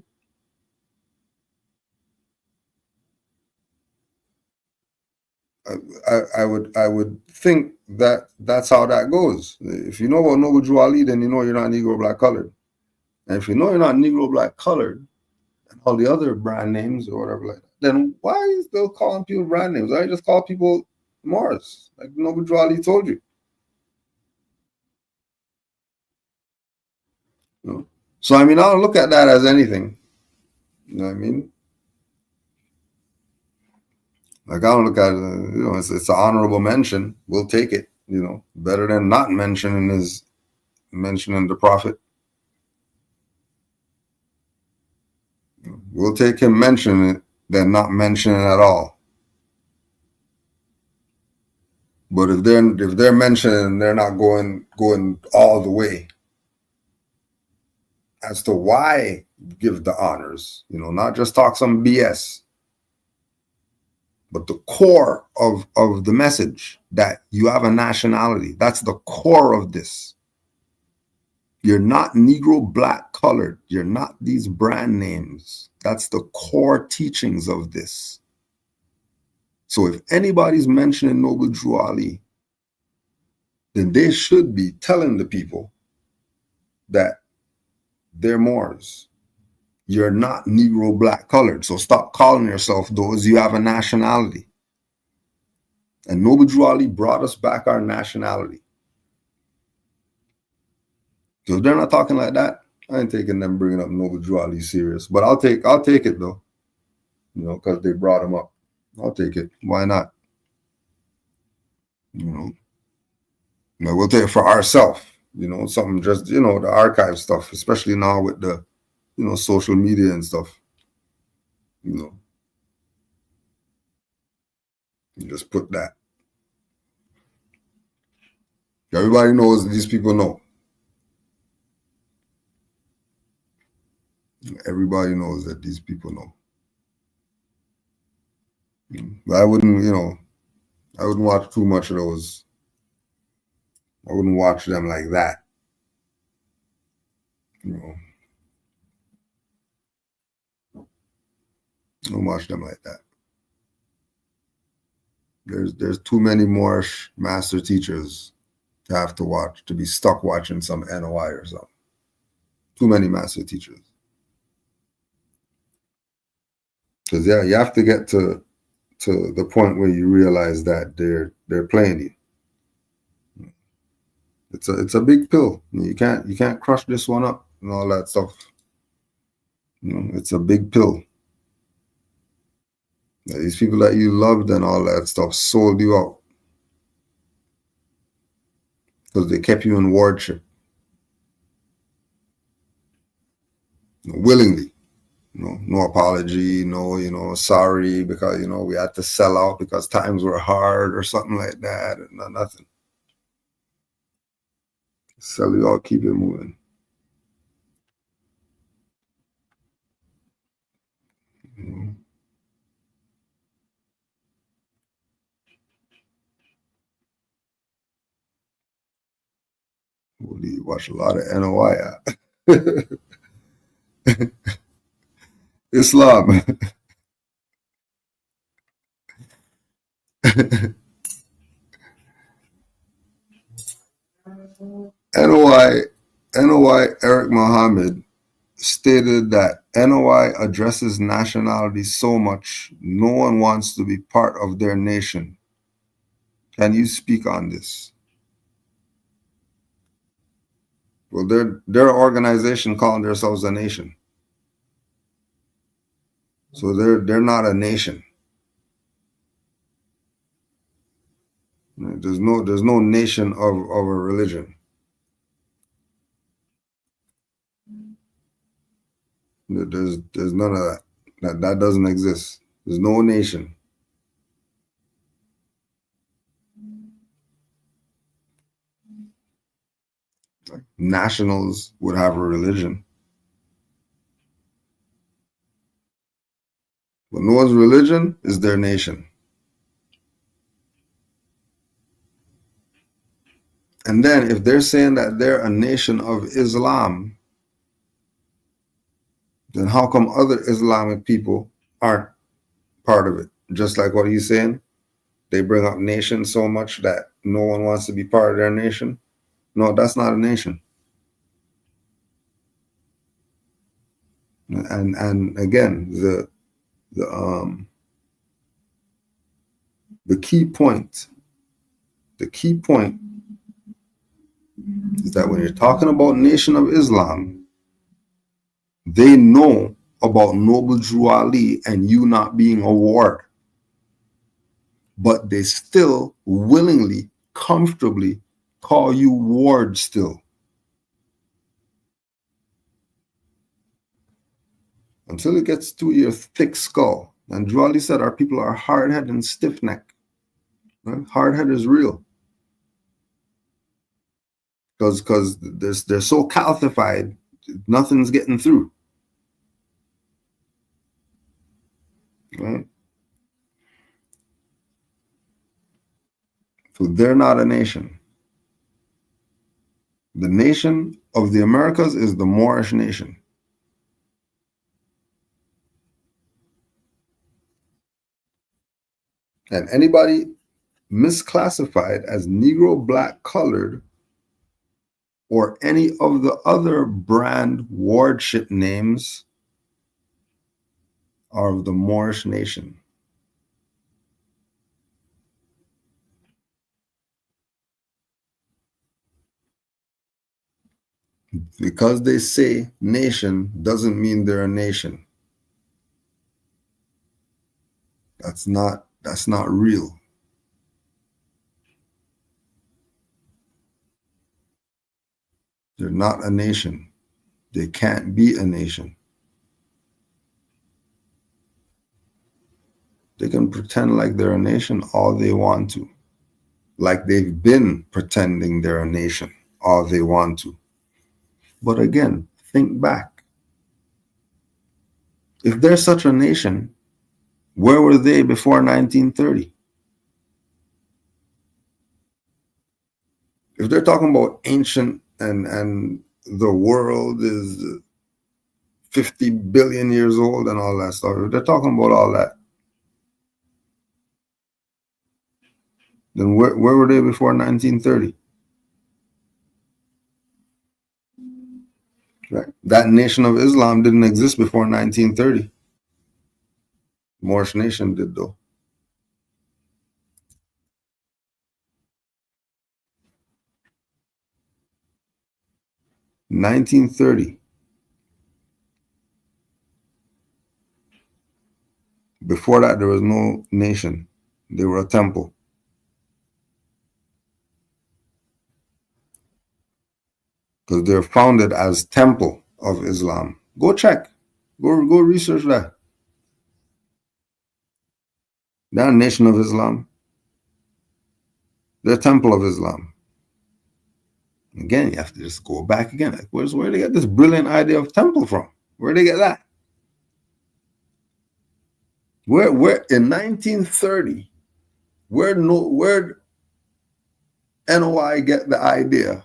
Speaker 9: I would think that that's how that goes. If you know about Noble Drew Ali, then you know you're not Negro black colored. And if you know you're not Negro black colored, and all the other brand names or whatever like that, then why are you still calling people brand names? Why just call people Morris, like Noble Drew Ali told you? You know? So I mean, I don't look at that as anything. You know what I mean? Like I don't look at it, you know, it's an honorable mention. We'll take it, you know, better than not mentioning the prophet. We'll take him mentioning it than not mentioning it at all. But if they're mentioning, they're not going all the way as to why give the honors, you know, not just talk some BS, but the core of the message that you have a nationality. That's the core of this. You're not Negro black colored. You're not these brand names. That's the core teachings of this. So if anybody's mentioning Noble Drew Ali, then they should be telling the people that they're Moors. You're not Negro black colored. So stop calling yourself those. You have a nationality. And Noble Drew Ali brought us back our nationality. So if they're not talking like that, I ain't taking them bringing up Noble Drew Ali serious. But I'll take it though, you know, because they brought him up. I'll take it. Why not? You know, we'll take it for ourselves. You know, something just, you know, the archive stuff, especially now with the, you know, social media and stuff. You know, you just put that. Everybody knows, these people know. Everybody knows that these people know. But I wouldn't, you know, I wouldn't watch too much of those. I wouldn't watch them like that. You know, I don't watch them like that. There's too many more master teachers to have to watch, to be stuck watching some NOI or something. Too many master teachers. Because yeah, you have to get to the point where you realize that they're playing you. It's a big pill. You can't crush this one up and all that stuff. You know, it's a big pill. These people that you loved and all that stuff sold you out because they kept you in wardship willingly. No apology, no, you know, sorry because, you know, we had to sell out because times were hard or something like that. No, nothing. Sell you out, keep it moving. You watch a lot of NOI. Islam. NOI Eric Muhammad stated that NOI addresses nationality so much, no one wants to be part of their nation. Can you speak on this? Well, they're an organization calling themselves a nation. So they're not a nation. There's no nation of a religion. There's none of that. That doesn't exist. There's no nation. Nationals would have a religion. But Noah's religion is their nation. And then if they're saying that they're a nation of Islam, then how come other Islamic people aren't part of it? Just like what he's saying, they bring up nation so much that no one wants to be part of their nation. No, that's not a nation. And again, the key point is that when you're talking about Nation of Islam, they know about Noble Drew Ali and you not being a ward, but they still willingly, comfortably call you ward still. Until it gets to your thick skull. And Drew Ali said our people are hard-headed and stiff-necked. Right? Hard-headed is real. Because they're so calcified, nothing's getting through. Right? So they're not a nation. The nation of the Americas is the Moorish nation. And anybody misclassified as Negro, Black, Colored, or any of the other brand wardship names are of the Moorish nation. Because they say nation doesn't mean they're a nation. That's not real. They're not a nation. They can't be a nation. They can pretend like they're a nation all they want to. Like they've been pretending they're a nation all they want to. But again, think back. If they're such a nation, where were they before 1930? If they're talking about ancient and the world is 50 billion years old and all that stuff, if they're talking about all that, then where were they before 1930? Right? That Nation of Islam didn't exist before 1930. Moorish nation did though. 1930. Before that, there was no nation. They were a temple. Because they're founded as Temple of Islam. Go check. Go research that. They're a Nation of Islam. They're Temple of Islam. Again, you have to just go back again. Like, where did they get this brilliant idea of temple from? Where did they get that? Where in 1930, where NOI get the idea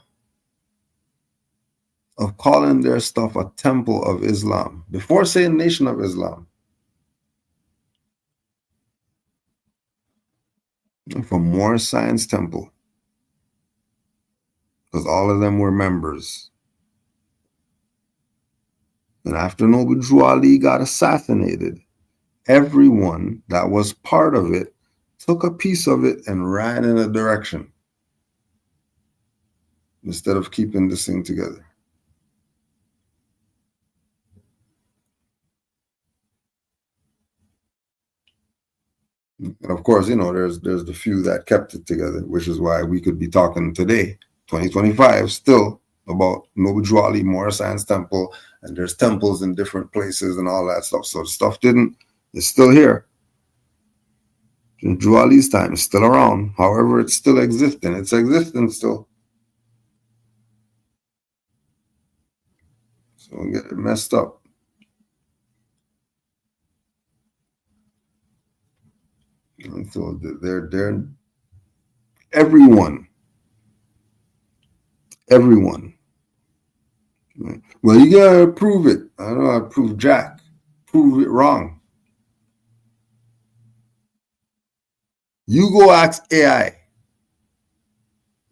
Speaker 9: of calling their stuff a Temple of Islam before saying Nation of Islam? From Moor Science Temple. Because all of them were members. And after Noble Drew Ali got assassinated, everyone that was part of it took a piece of it and ran in a direction instead of keeping this thing together. And of course, there's the few that kept it together, which is why we could be talking today, 2025, still about Noble Drew Ali, Moor Science Temple, and there's temples in different places and all that stuff. So the stuff it's still here. In Drew Ali's time, it's still around. However, it's still existing. It's existing still. So don't get it messed up. And so they're everyone. Well, you gotta prove it. I don't know how to prove jack. Prove it wrong. You go ask AI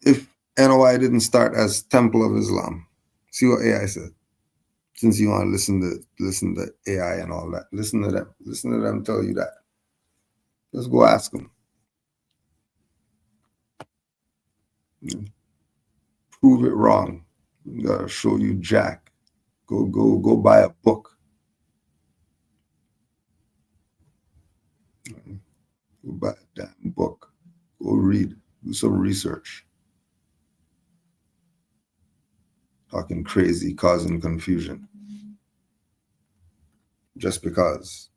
Speaker 9: if NOI didn't start as Temple of Islam. See what AI said. Since you want to listen to AI and all that, listen to them tell you that. Let's go ask them. Prove it wrong. You gotta show you jack. Go buy a book. Go buy a damn book. Go read. Do some research. Talking crazy, causing confusion. Just because.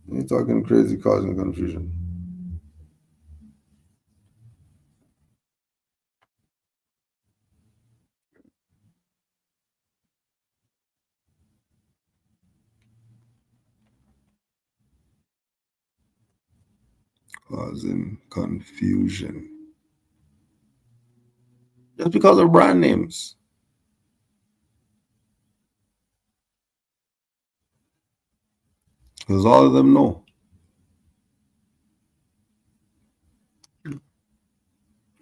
Speaker 9: You're talking crazy, causing confusion. Causing confusion. Just because of brand names. Because all of them know.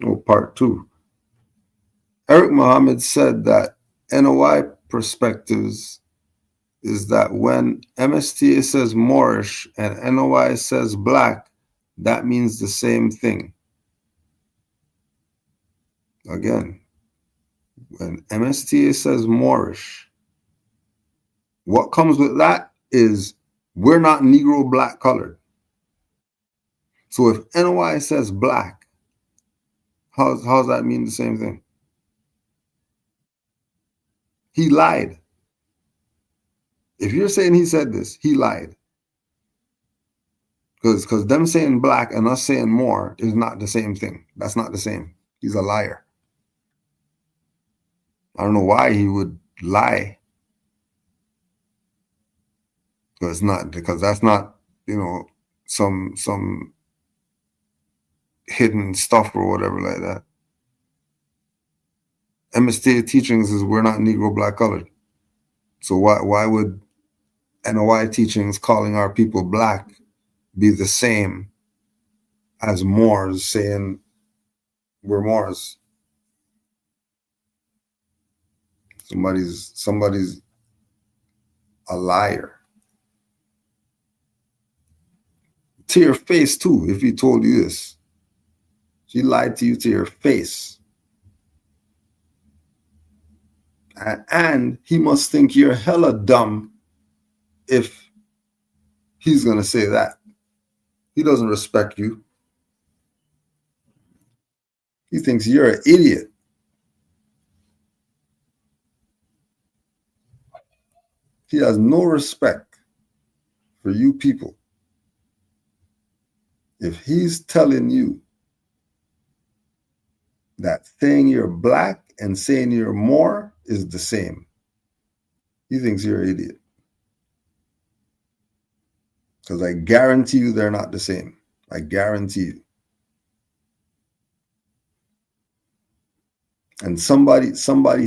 Speaker 9: Oh, part 2. Eric Muhammad said that NOI perspectives is that when MSTA says Moorish and NOI says black, that means the same thing. Again, when MSTA says Moorish, what comes with that is we're not Negro black colored. So if NOI says black, how's that mean the same thing? He lied. If you're saying he said this, he lied. Because them saying black and us saying Moor is not the same thing. That's not the same. He's a liar. I don't know why he would lie. Because that's not, some hidden stuff or whatever like that. MSTA teachings is we're not Negro black colored. So why would NOI teachings calling our people black be the same as Moors saying we're Moors? Somebody's a liar. To your face too, if he told you this. He lied to you to your face. And he must think you're hella dumb if he's going to say that. He doesn't respect you. He thinks you're an idiot. He has no respect for you people. If he's telling you that saying you're black and saying you're Moor is the same, he thinks you're an idiot. Because I guarantee you they're not the same. I guarantee you. And somebody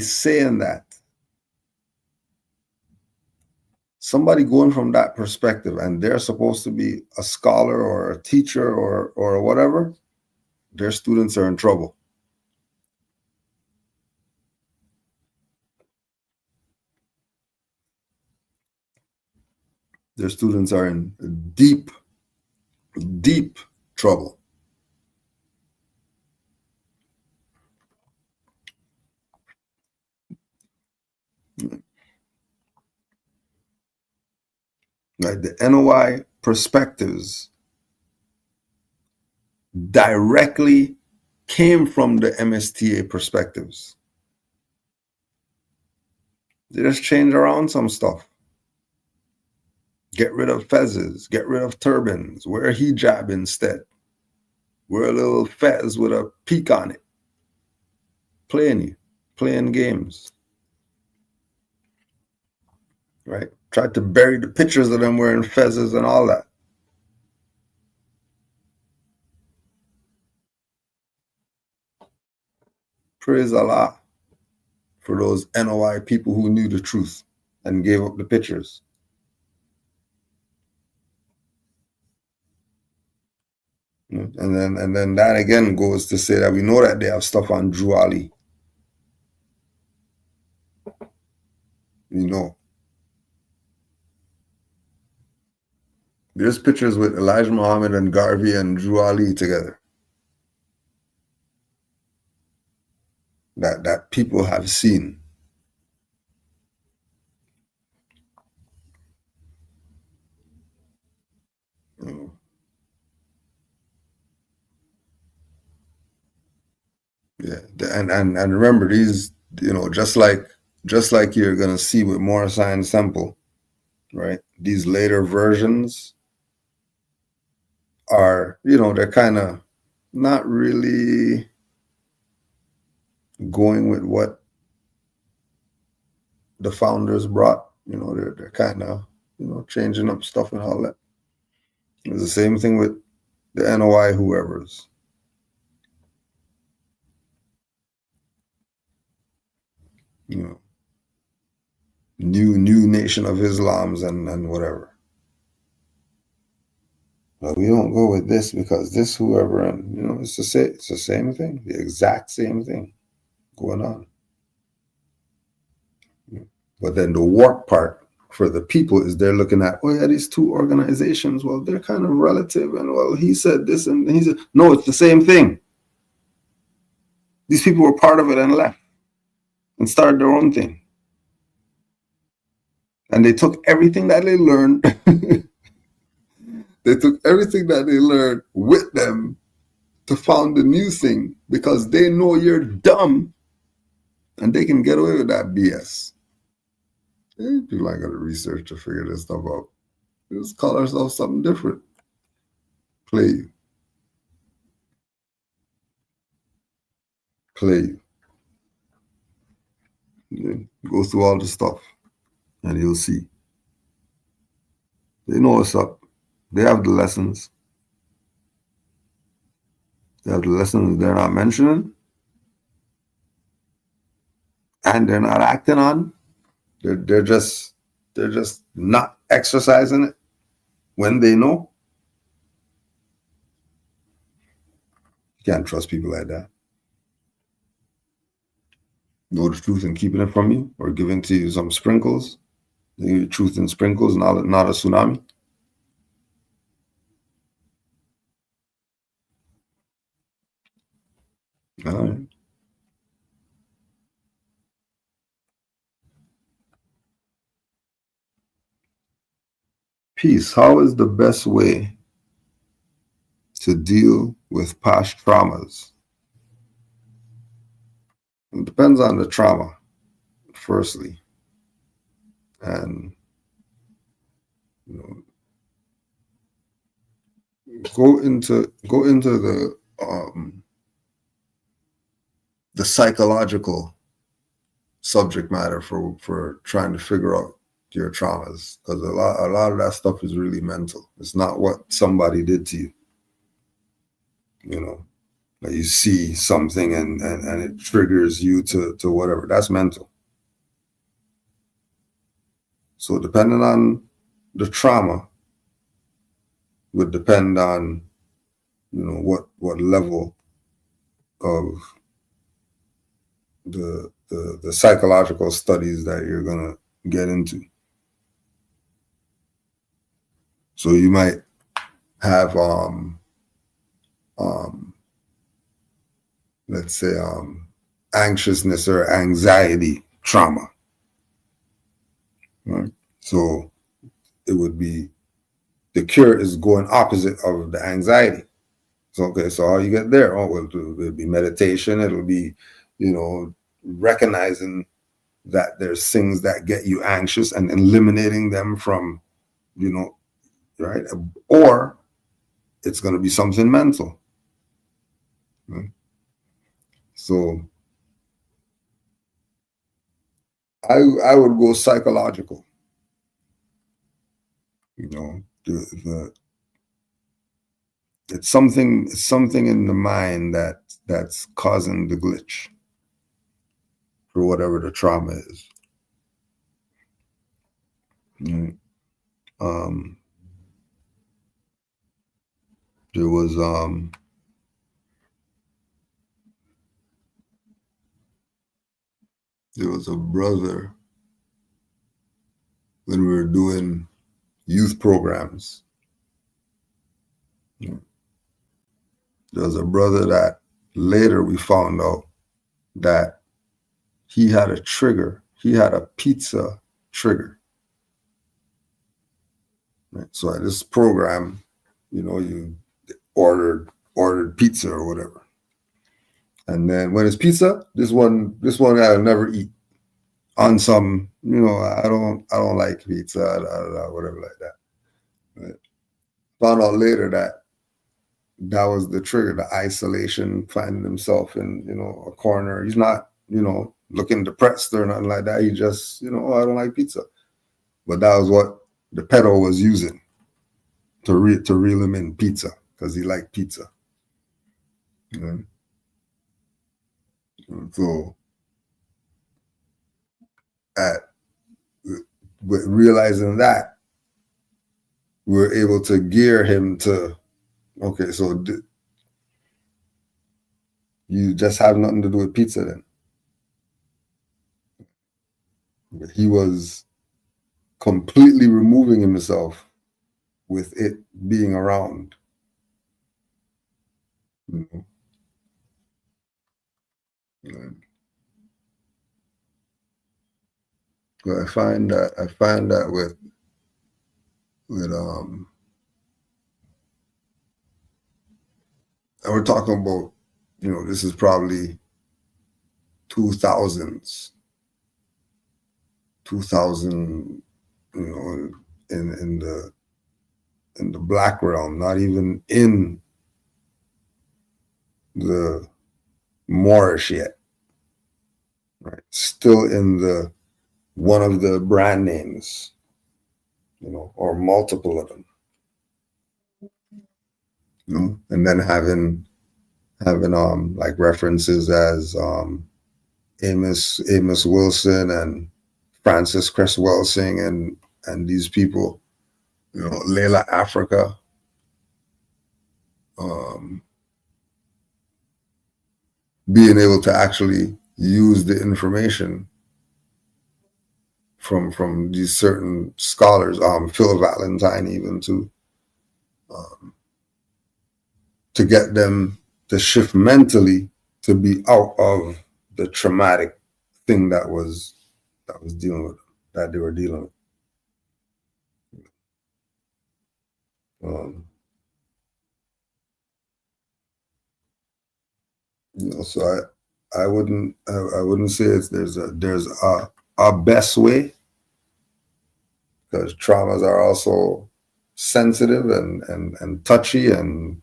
Speaker 9: saying that, somebody going from that perspective, and they're supposed to be a scholar or a teacher or whatever, their students are in trouble. Their students are in deep, deep trouble. Right? The NOI perspectives directly came from the MSTA perspectives. They just change around some stuff. Get rid of fezzes, get rid of turbans, wear hijab instead. Wear a little fez with a peak on it. Playing you. playing games. Right? Tried to bury the pictures of them wearing fezzes and all that. Praise Allah for those NOI people who knew the truth and gave up the pictures. And then that again goes to say that we know that they have stuff on Drew Ali. You know. There's pictures with Elijah Muhammad and Garvey and Drew Ali together. That people have seen. Yeah, and remember these, just like you're gonna see with Morris and Semple, right? These later versions are, they're kind of not really going with what the founders brought. They're kind of, changing up stuff and all that. It's the same thing with the NOI whoever's. New Nation of Islams and whatever. But we don't go with this because this whoever, and it's the same thing, the exact same thing going on. But then the work part for the people is they're looking at, oh yeah, these two organizations, well, they're kind of relative, and well, he said this and he said, no, it's the same thing. These people were part of it and left and started their own thing. And they took everything that they learned. They took everything that they learned with them to found a new thing because they know you're dumb and they can get away with that BS. People ain't got to research to figure this stuff out. Just call ourselves something different. Play you. Go through all the stuff and you'll see. They know what's up. They have the lessons. They have the lessons they're not mentioning and they're not acting on. They're just not exercising it when they know. You can't trust people like that. Know the truth and keeping it from you, or giving to you some sprinkles. They give you truth in sprinkles, not a tsunami. All right. Peace. How is the best way to deal with past traumas? It depends on the trauma, firstly. And go into the psychological subject matter for trying to figure out your traumas, because a lot of that stuff is really mental. It's not what somebody did to you. Like you see something and it triggers you to whatever. That's mental. So depending on the trauma would depend on what level of the psychological studies that you're gonna get into. So you might have let's say anxiousness or anxiety trauma, right? So it would be the cure is going opposite of the anxiety. So how you get there? Oh, well, it'll be meditation. It'll be recognizing that there's things that get you anxious and eliminating them from right? Or it's going to be something mental. Right? So I would go psychological. You know, it's something in the mind that's causing the glitch for whatever the trauma is. Mm. There was a brother when we were doing youth programs. There was a brother that later we found out that he had a trigger. He had a pizza trigger. Right? So at this program, you ordered pizza or whatever. And then when it's pizza, this one I'll never eat. On some, I don't like pizza, whatever like that. Right? Found out later that was the trigger, the isolation, finding himself in, a corner. He's not, looking depressed or nothing like that. He just, I don't like pizza. But that was what the pedo was using to reel him in pizza, because he liked pizza. So with realizing that, we're able to gear him to, okay, so you just have nothing to do with pizza then. But he was completely removing himself with it being around. But I find that with and we're talking about, this is probably 2000s, 2000, in the black realm, not even in the Moorish yet, right? Still in the one of the brand names, or multiple of them, and then having like references as Amos Wilson and Francis Cress Welsing and these people, Layla Africa, being able to actually use the information from these certain scholars, Phil Valentine even to get them to shift mentally to be out of the traumatic thing that they were dealing with. So I wouldn't say there's a best way, because traumas are also sensitive and touchy, and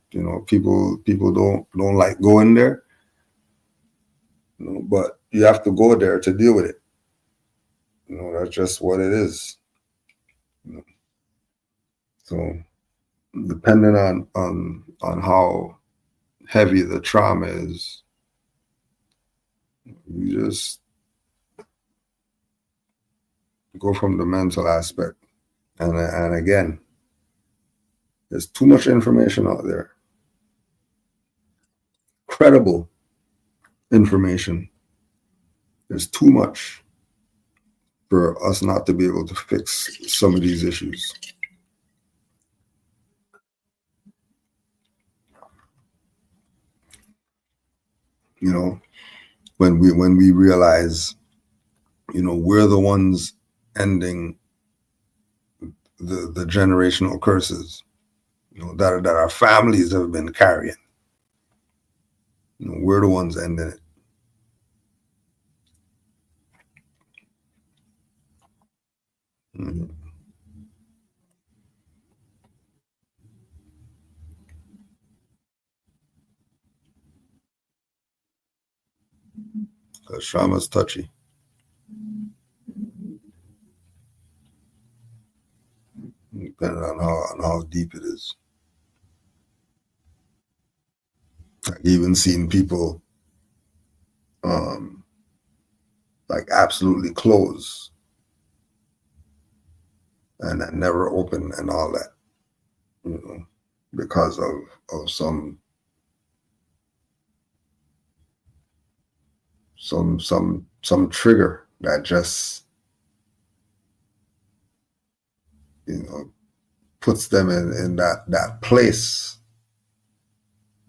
Speaker 9: people don't like going there, but you have to go there to deal with it. That's just what it is. So depending on how heavy the trauma is, you just go from the mental aspect. And again, there's too much information out there, credible information. There's too much for us not to be able to fix some of these issues. When we realize, we're the ones ending the generational curses, that our families have been carrying. We're the ones ending it. Because trauma's touchy. depending on how deep it is. I've even seen people like absolutely close and never open and all that, because of some trigger that just puts them in that place.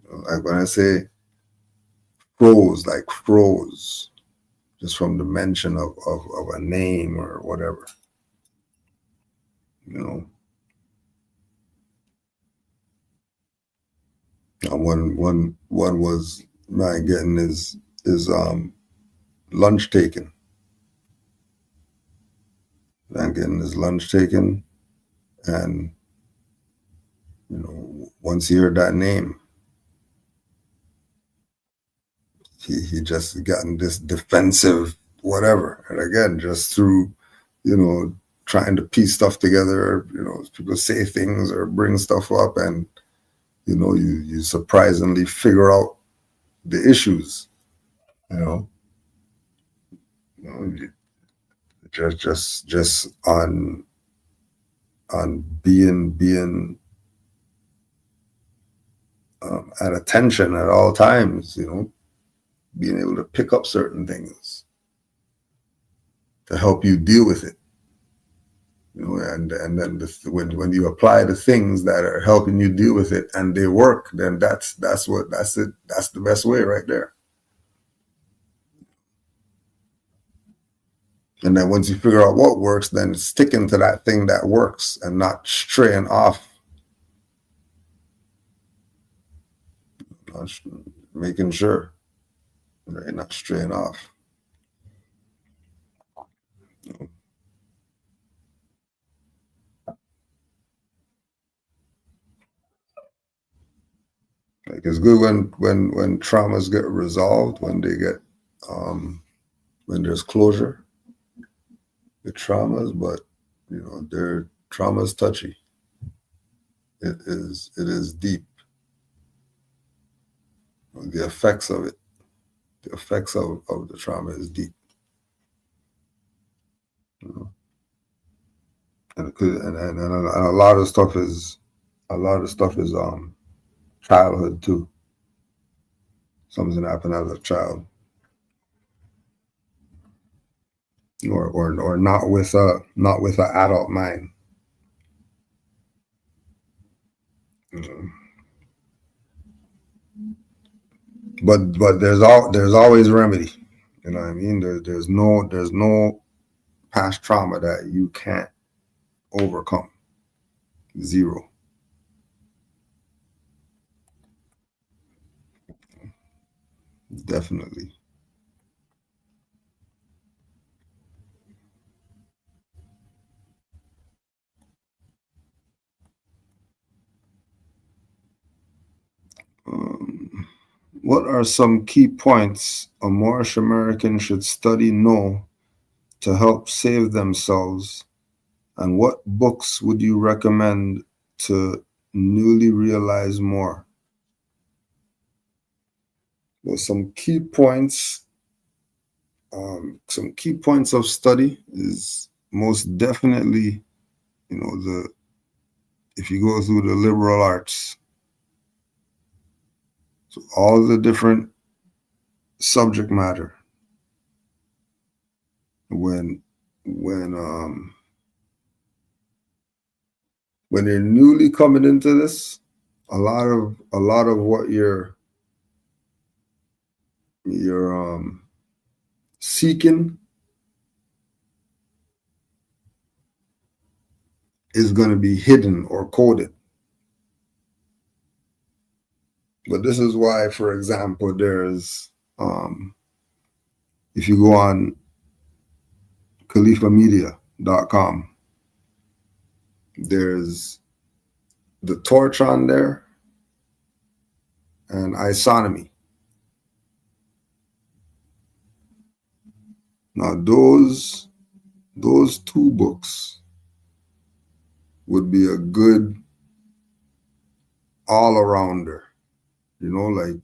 Speaker 9: Like when I say froze, just from the mention of a name or whatever, And one was man getting his lunch taken. Man getting his lunch taken, and once he heard that name, he just gotten this defensive whatever. And again, just through trying to piece stuff together, people say things or bring stuff up, and you surprisingly figure out the issues. Just on being at attention at all times, being able to pick up certain things to help you deal with it, and then when you apply the things that are helping you deal with it and they work, then that's the best way right there. And then once you figure out what works, then sticking to that thing that works and not straying off, making sure you're not straying off. Like it's good when traumas get resolved, when they get when there's closure with traumas, but their trauma's touchy. It is deep. The effects of it, the effects of the trauma is deep. And a lot of stuff is childhood too. Something happened as a child, or not with an adult mind. But there's always remedy. You know what I mean? There's no past trauma that you can't overcome. Zero. Definitely. What are some key points a Moorish American should know to help save themselves, and what books would you recommend to newly realize more? Well, some key points of study is most definitely, if you go through the liberal arts, so all the different subject matter. When you're newly coming into this, a lot of what you're seeking is going to be hidden or coded. But this is why, for example, there's if you go on khalifamedia.com, there's the torch on there and isonomy. Now those two books would be a good all-arounder, like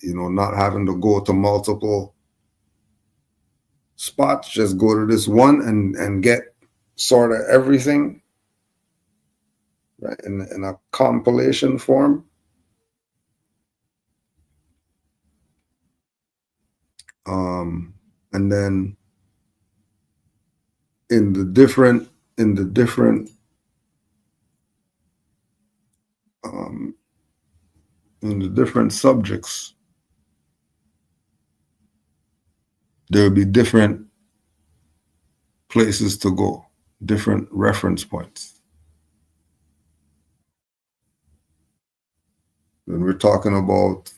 Speaker 9: not having to go to multiple spots, just go to this one and get sort of everything, right, in a compilation form. And then in the different subjects, there'll be different places to go, different reference points. When we're talking about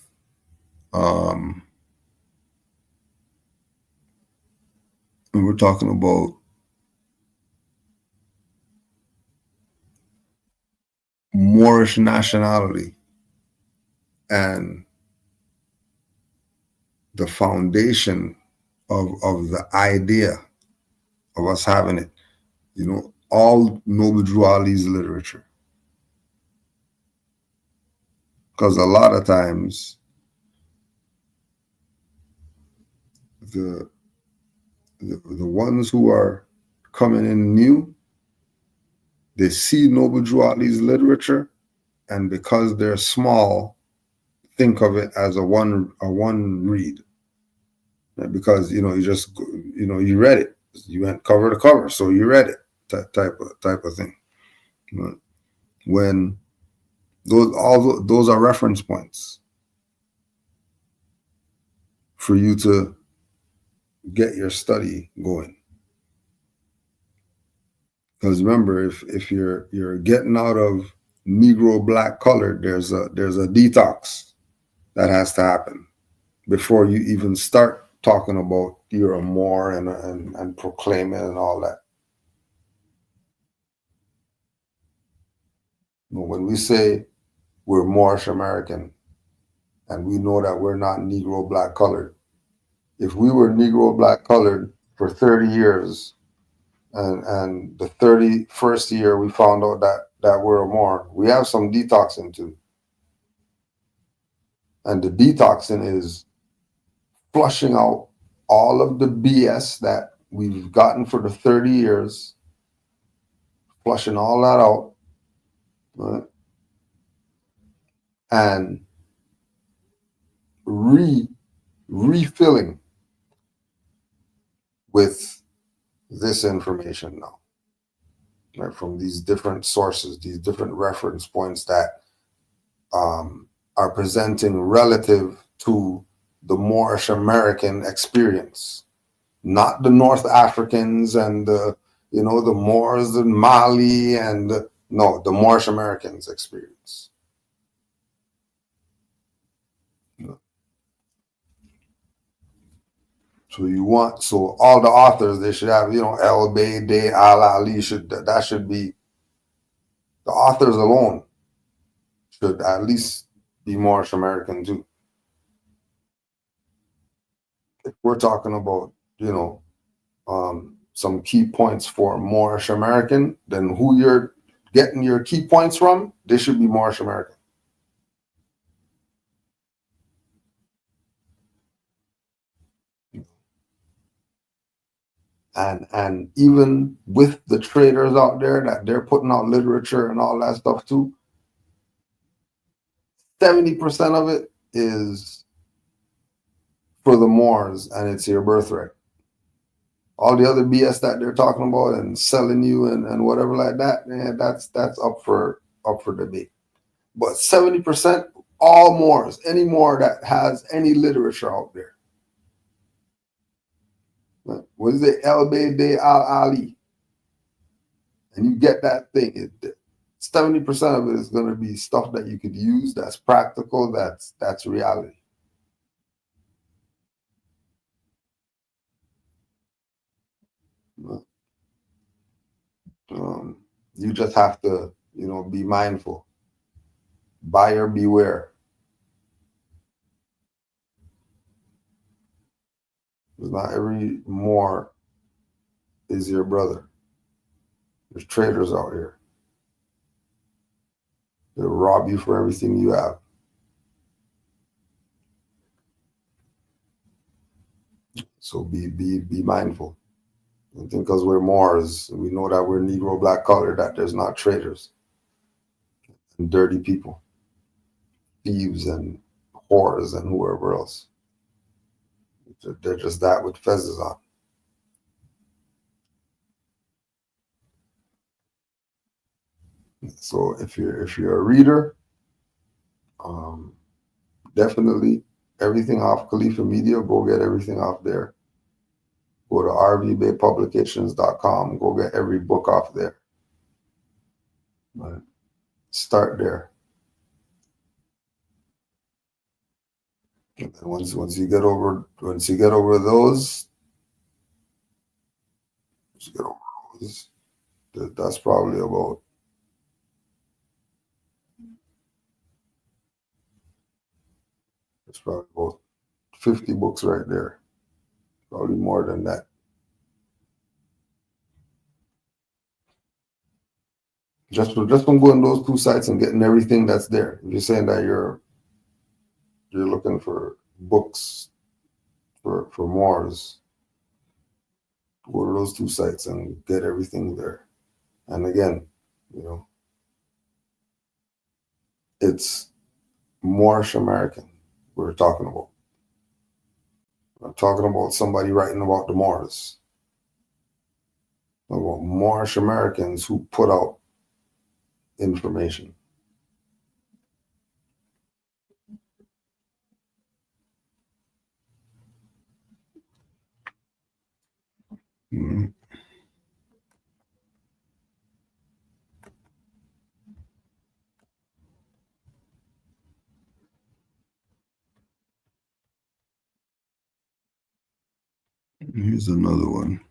Speaker 9: Moorish nationality and the foundation of the idea of us having it, all Noble Drew Ali's literature. Because a lot of times the ones who are coming in new, they see Noble Drew Ali's literature, and because they're small, think of it as a one read. Because you just you read it, you went cover to cover, so you read it, that type of thing. When those are reference points for you to get your study going. Because remember, if you're getting out of Negro black colored, there's a detox that has to happen before you even start talking about you're a Moor and proclaiming and all that. When we say we're Moorish American and we know that we're not Negro black colored, if we were Negro black colored for 30 years and the 31st year we found out that we're a Moor, we have some detoxing too. And the detoxing is flushing out all of the BS that we've gotten for the 30 years, flushing all that out, right? And refilling with this information now, right? From these different sources, these different reference points that are presenting relative to the Moorish American experience, not the North Africans and the Moors in Mali and the Moorish Americans experience. So all the authors, they should have, El Beide, Al Ali, that should be, the authors alone should at least be Moorish American too. If we're talking about, some key points for Moorish American, then who you're getting your key points from, they should be Moorish American. And even with the traders out there that they're putting out literature and all that stuff too, 70% of it is for the Moors and it's your birthright. All the other BS that they're talking about and selling you and whatever like that, that's up for debate. But 70%, all Moors, any Moor that has any literature out there. What is it? El Beide Al Ali. And you get that thing. 70% of it is going to be stuff that you could use, that's practical, that's reality. You just have to, be mindful. Buyer beware. Because not every Moor is your brother. There's traders out here. They'll rob you for everything you have. So be mindful. Don't think because we're Moors, we know that we're Negro black color, that there's not traitors and dirty people, thieves and whores and whoever else. They're just that with fezzes on. So if you're a reader, definitely everything off Khalifa Media, go get everything off there. Go to rvbaypublications.com, go get every book off there. Right. Start there. And then once you get over those, that's probably about It's probably about 50 books right there. Probably more than that. Just from going those two sites and getting everything that's there. If you're saying that you're looking for books for Moors, go to those two sites and get everything there. And again, it's Moorish American we're talking about. I'm talking about somebody writing about the Moors. About Moorish Americans who put out information. Mm-hmm. Here's another one.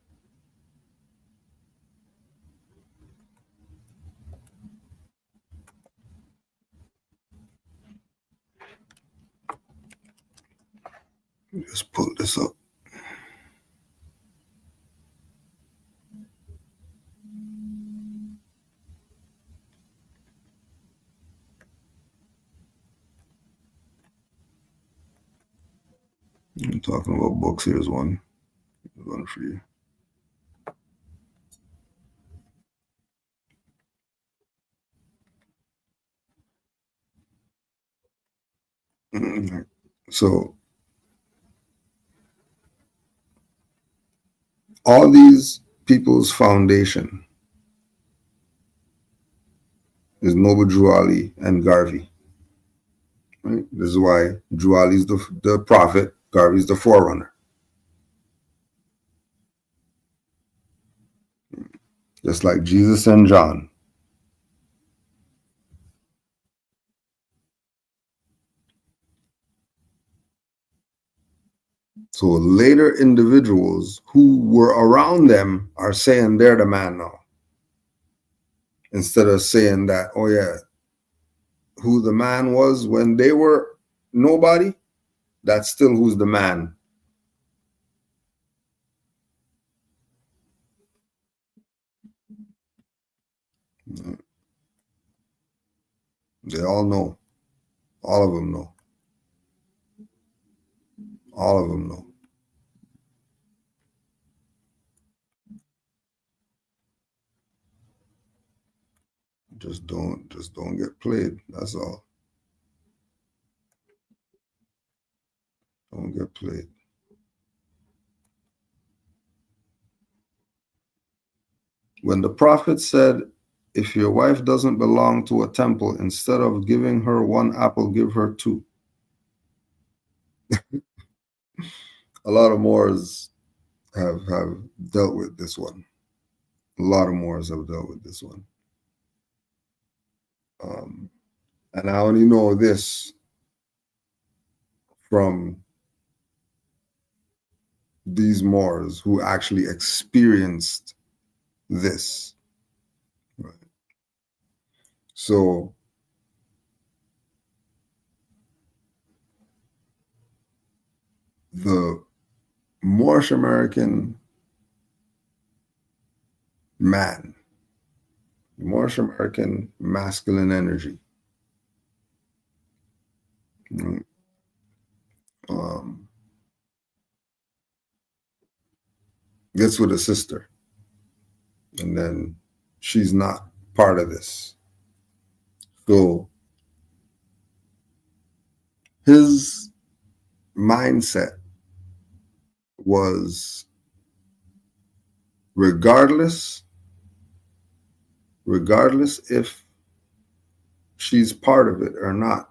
Speaker 9: Just pull this up. I'm talking about books. Here's one. Here's one for you. So all these people's foundation is Noble Drew Ali and Garvey. Right? This is why Drew Ali is the prophet, Garvey is the forerunner. Just like Jesus and John. So later individuals who were around them are saying they're the man now. Instead of saying that, oh yeah, who the man was when they were nobody, that's still who's the man. They all know. All of them know. All of them know. Just don't get played. That's all. Don't get played. When the prophet said, if your wife doesn't belong to a temple, instead of giving her one apple, give her two. A lot of Moors have dealt with this one. A lot of Moors have dealt with this one. And I only know this from these Moors who actually experienced this. Right. So the Moorish American man, the Moorish American masculine energy Right? Gets with a sister, and then she's not part of this. So his mindset was regardless if she's part of it or not,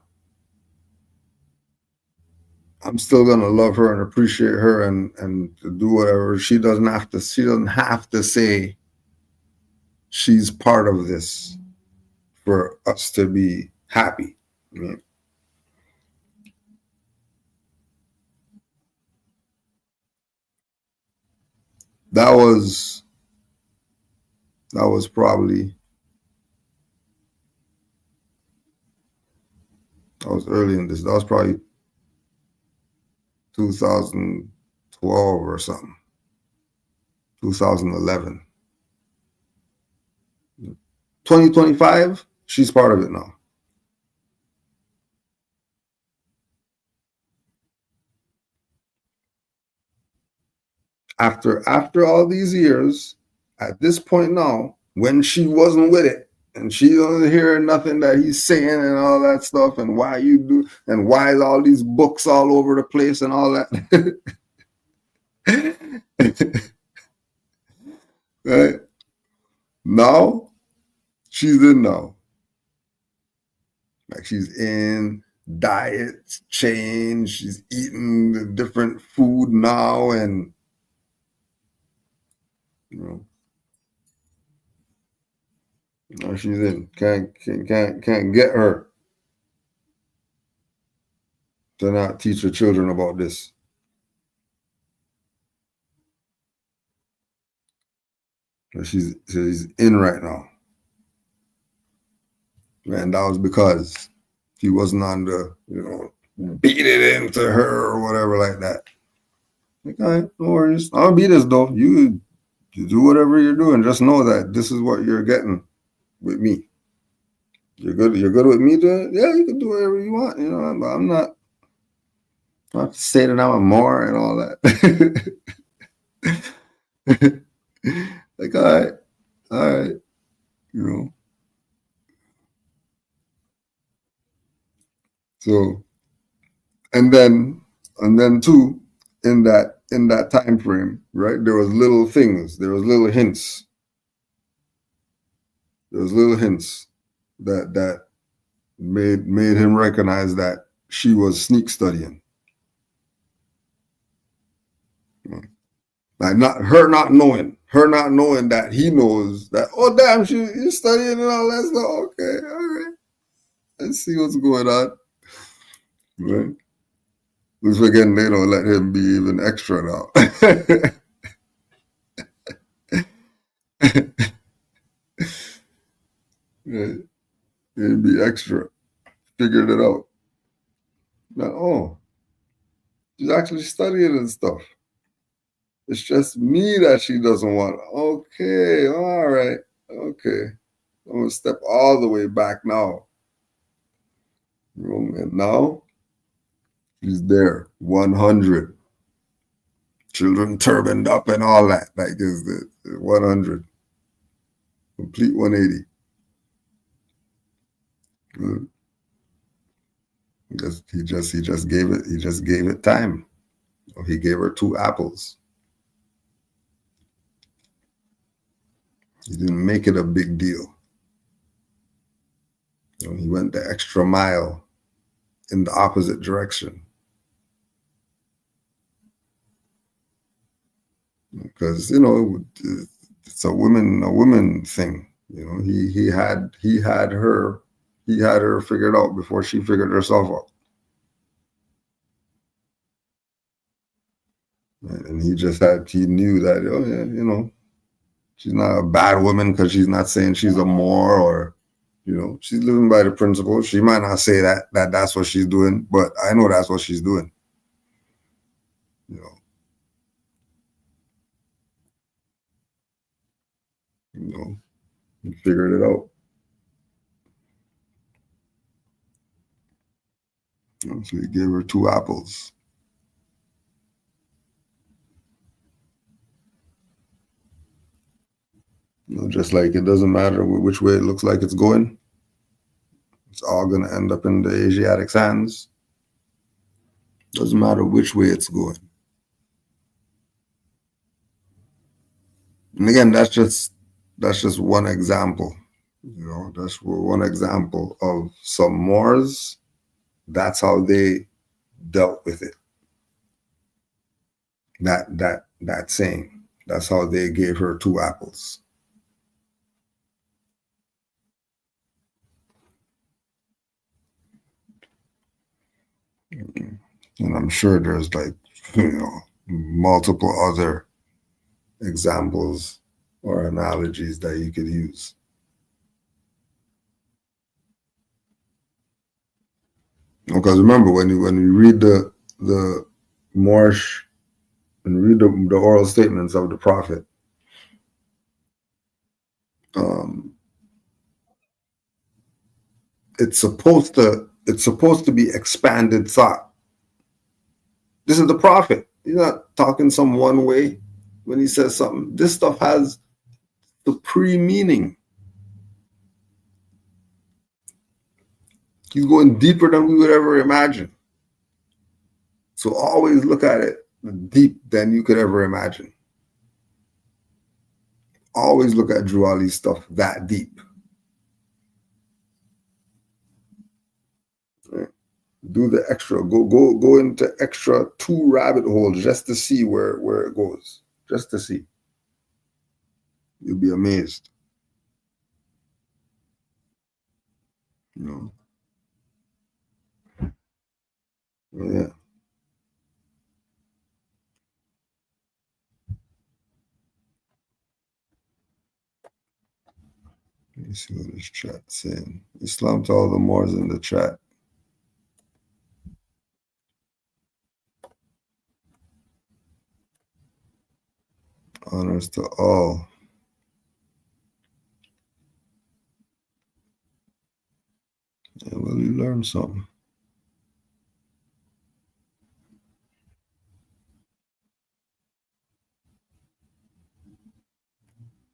Speaker 9: I'm still gonna love her and appreciate her and do whatever. She doesn't have to say she's part of this for us to be happy. I mean, that was probably early in this. That was probably 2012 or something. 2011. 2025, she's part of it now. After all these years, at this point now, when she wasn't with it, and she doesn't hear nothing that he's saying and all that stuff, and why you do, and why is all these books all over the place and all that. Right? Now, she's in now. Like she's in diet change, she's eating the different food now, and you know, now she's in. Can't get her to not teach her children about this. She's in right now. And that was because he wasn't on the, beat it into her or whatever like that. Like, all right, no worries. I'll be this though. You do whatever you're doing. Just know that this is what you're getting with me. You're good with me doing it? Yeah, you can do whatever you want. I'm not saying that I'm a Moor and all that. Like, all right, So, and then too, in that time frame, right? There was little things. There was little hints. That made him recognize that she was sneak studying. Like not knowing that he knows that. Oh damn, she's studying and all that stuff. Okay, all right. Let's see what's going on. Right. Which again, they don't let him be even extra now. Right. He'd be extra. Figured it out. Like, oh, she's actually studying and stuff. It's just me that she doesn't want. Okay, all right, okay. I'm gonna step all the way back now. And now she's there, 100. Children turbaned up and all that. Like is the 100. Complete 180. He just gave it time. He gave her 2 apples. He didn't make it a big deal. He went the extra mile in the opposite direction. Because it's a woman thing. He had her figured out before she figured herself out. And he knew that, she's not a bad woman because she's not saying she's a Moor or, she's living by the principle. She might not say that's what she's doing, but I know that's what she's doing. He figured it out. So he gave her 2 apples. Just like it doesn't matter which way it looks like it's going. It's all going to end up in the Asiatics' hands. Doesn't matter which way it's going. And again, that's just one example. That's one example of some Moors. That's how they dealt with it. That saying. That's how they gave her 2 apples. And I'm sure there's multiple other examples or analogies that you could use. Because remember, when you read the Moorish and read the oral statements of the Prophet, it's supposed to be expanded thought. This is the Prophet. He's not talking some one way when he says something. This stuff has supreme meaning. He's going deeper than we would ever imagine. So always look at it deep than you could ever imagine. Always look at Drew Ali's stuff that deep. Right? Do the extra. Go into extra 2 rabbit holes just to see where it goes. Just to see. You'll be amazed. Yeah. Let me see what this chat's saying. Islam to all the Moors in the chat. Honors to all. Yeah, well, you learn something.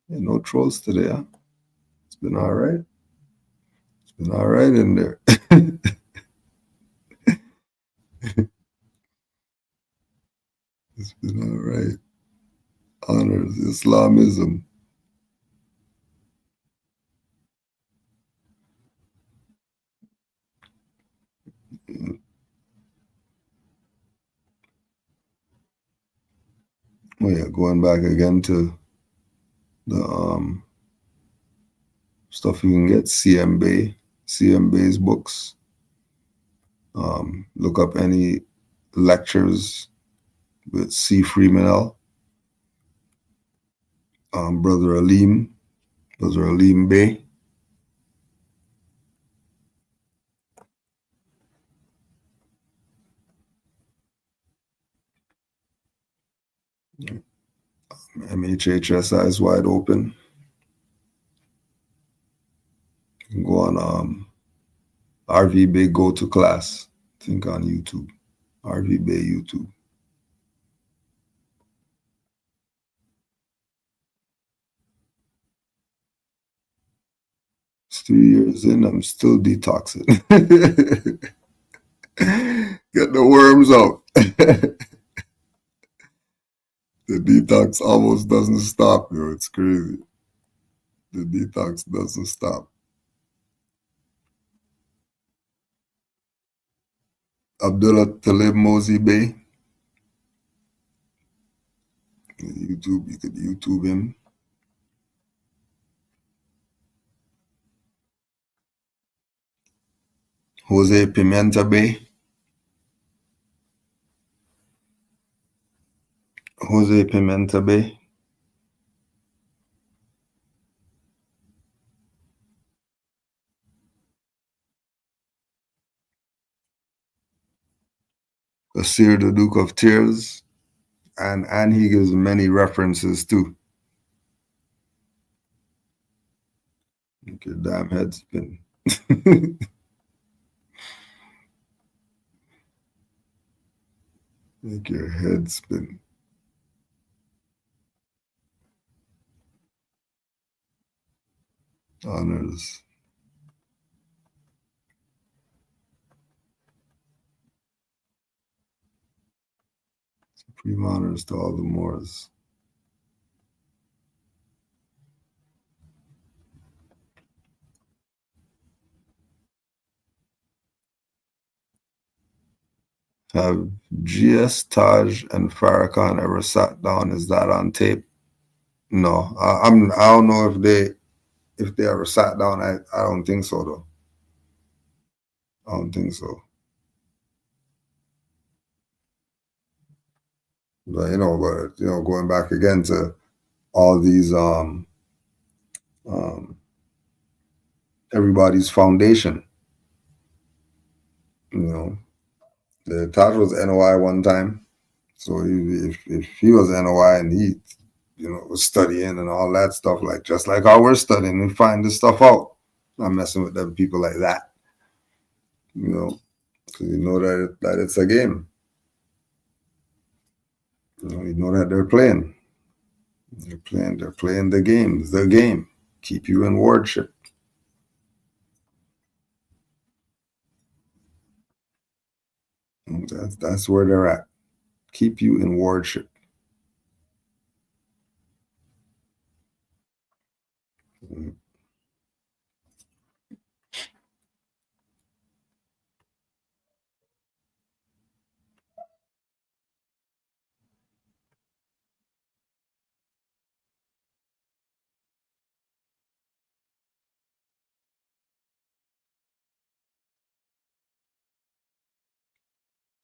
Speaker 9: Yeah, no trolls today, huh? It's been all right. It's been all right in there. It's been all right. Honors Islamism. Oh yeah, going back again to the stuff you can get, CM Bay's books. Look up any lectures with C. Freeman, Brother Aleem Bey. MHHS Eyes Wide Open. You can go on RV Bay Go to Class. I think on YouTube. RV Bay YouTube. It's 3 years in, I'm still detoxing. Get the worms out. The detox almost doesn't stop, yo. It's crazy. The detox doesn't stop. Abdullah Talib Mosey Bey. YouTube, you could YouTube him. Jose Pimenta Bey. Jose Pimenta Bey. Asir the Duke of Tears. And he gives many references too. Your damn head spin. Make your head spin. Honors. Supreme honors to all the Moors. Have GS, Taj, and Farrakhan ever sat down? Is that on tape? No, I don't know if they ever sat down. I don't think so though. I don't think so. But going back again to all these everybody's foundation. The Taj was NOI one time. So if he was NOI and he was studying and all that stuff, like just like how we're studying, we find this stuff out. I'm messing with them people like that. Because you know that it's a game. You know that they're playing. They're playing the game. Keep you in wardship. That's where they're at. Keep you in wardship.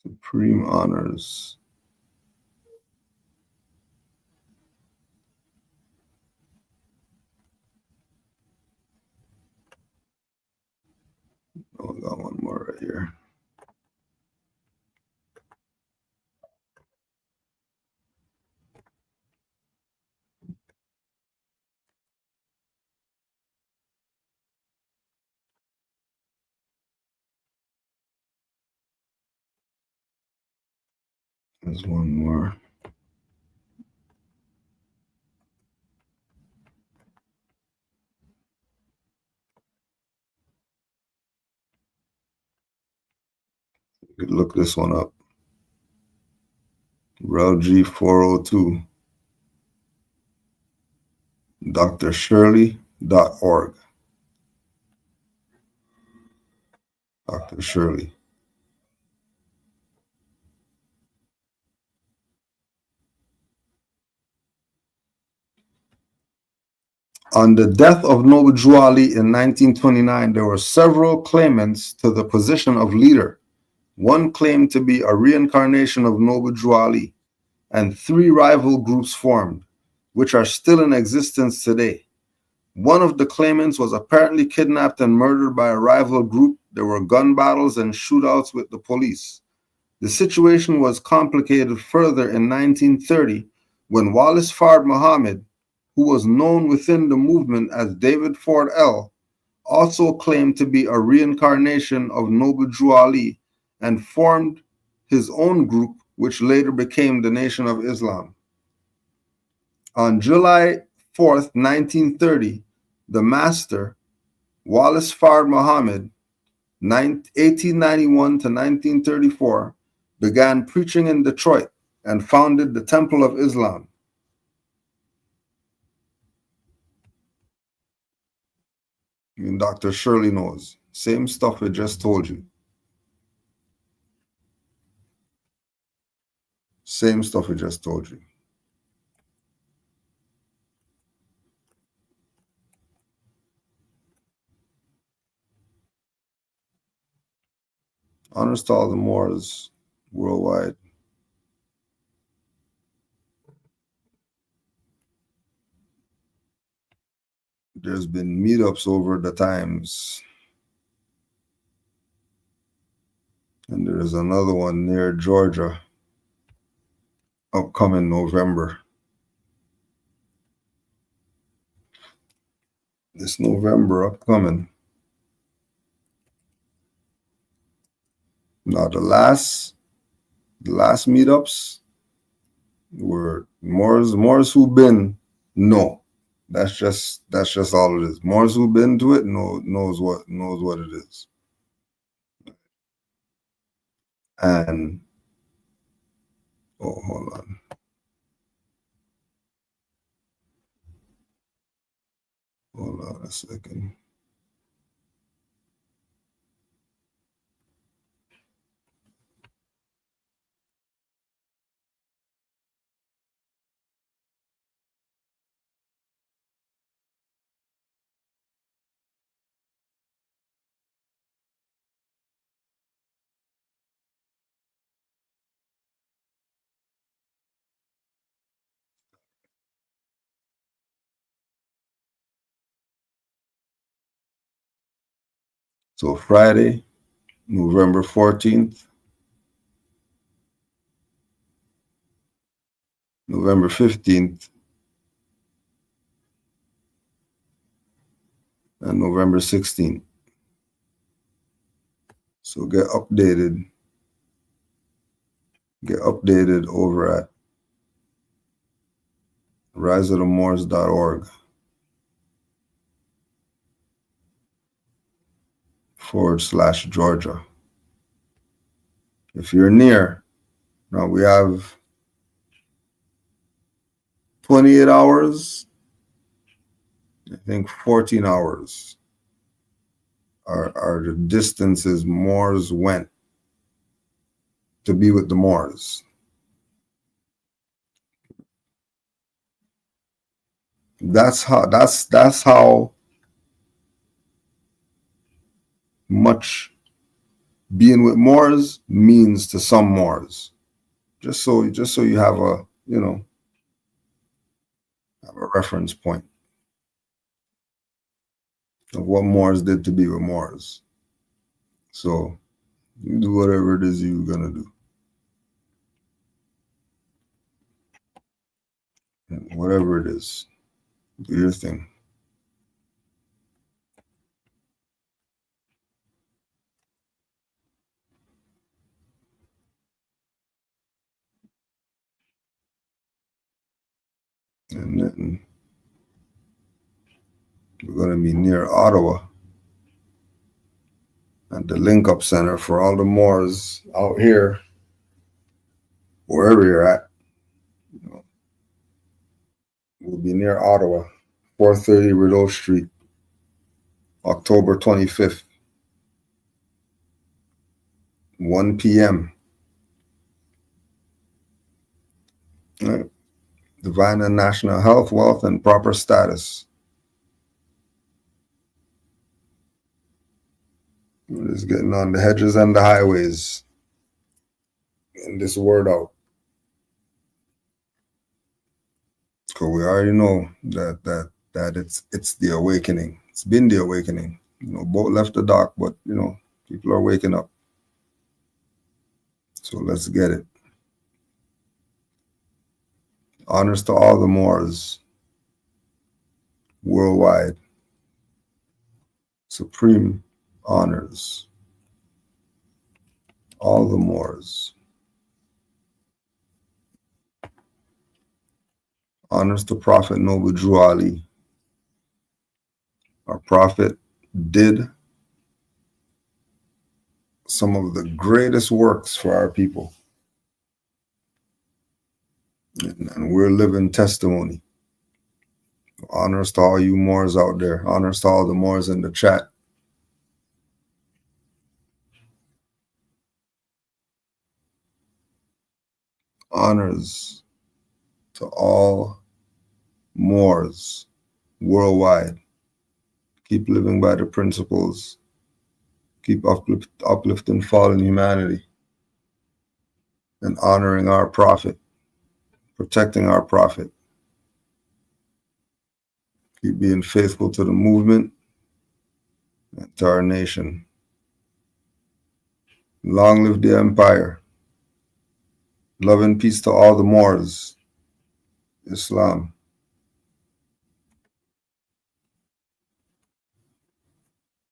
Speaker 9: Supreme honors. Oh, we got one more right here. There's one more. You could look this one up. RelG 402. drshirley.org. Dr. Shirley. On the death of Noble Drew Ali in 1929, there were several claimants to the position of leader. One claimed to be a reincarnation of Noble Drew Ali, and 3 rival groups formed, which are still in existence today. One of the claimants was apparently kidnapped and murdered by a rival group. There were gun battles and shootouts with the police. The situation was complicated further in 1930 when Wallace Fard Muhammad, who was known within the movement as David Ford L., also claimed to be a reincarnation of Noble Drew Ali and formed his own group, which later became the Nation of Islam. On July 4th, 1930, the master, Wallace Fard Muhammad, 1891 to 1934, began preaching in Detroit and founded the Temple of Islam. And Dr. Shirley knows. Same stuff I just told you. Same stuff I just told you. Honors to all the Moors worldwide. There's been meetups over the times. And there's another one near Georgia, upcoming November. This November upcoming. Now the last The last meetups were Moors who been, no. That's just all it is. Moors who been to it knows what it is. And hold on. Hold on a second. So Friday, November 14th, November 15th, and November 16th. So get updated over at riseofthemoors.org/Georgia. If you're near, now we have 28 hours, I think 14 hours are the distances Moors went to be with the Moors. That's how much being with Moors means to some Moors. Just so you have a reference point of what Moors did to be with Moors. So you do whatever it is you're gonna do. Whatever it is, do your thing. And then we're going to be near Ottawa at the Link Up Center for all the Moors out here, wherever you're at. We'll be near Ottawa, 430 Rideau Street, October 25th, 1 p.m. Right. Divine and national health, wealth, and proper status. We're just getting on the hedges and the highways, getting this word out. Because we already know that it's the awakening. It's been the awakening. Boat left the dock, but people are waking up. So let's get it. Honors to all the Moors worldwide. Supreme honors. All the Moors. Honors to Prophet Noble Drew Ali. Our Prophet did some of the greatest works for our people. And we're living testimony. Honors to all you Moors out there. Honors to all the Moors in the chat. Honors to all Moors worldwide. Keep living by the principles. Keep uplifting fallen humanity. And honoring our Prophet. Protecting our Prophet. Keep being faithful to the movement and to our nation. Long live the empire. Love and peace to all the Moors. Islam.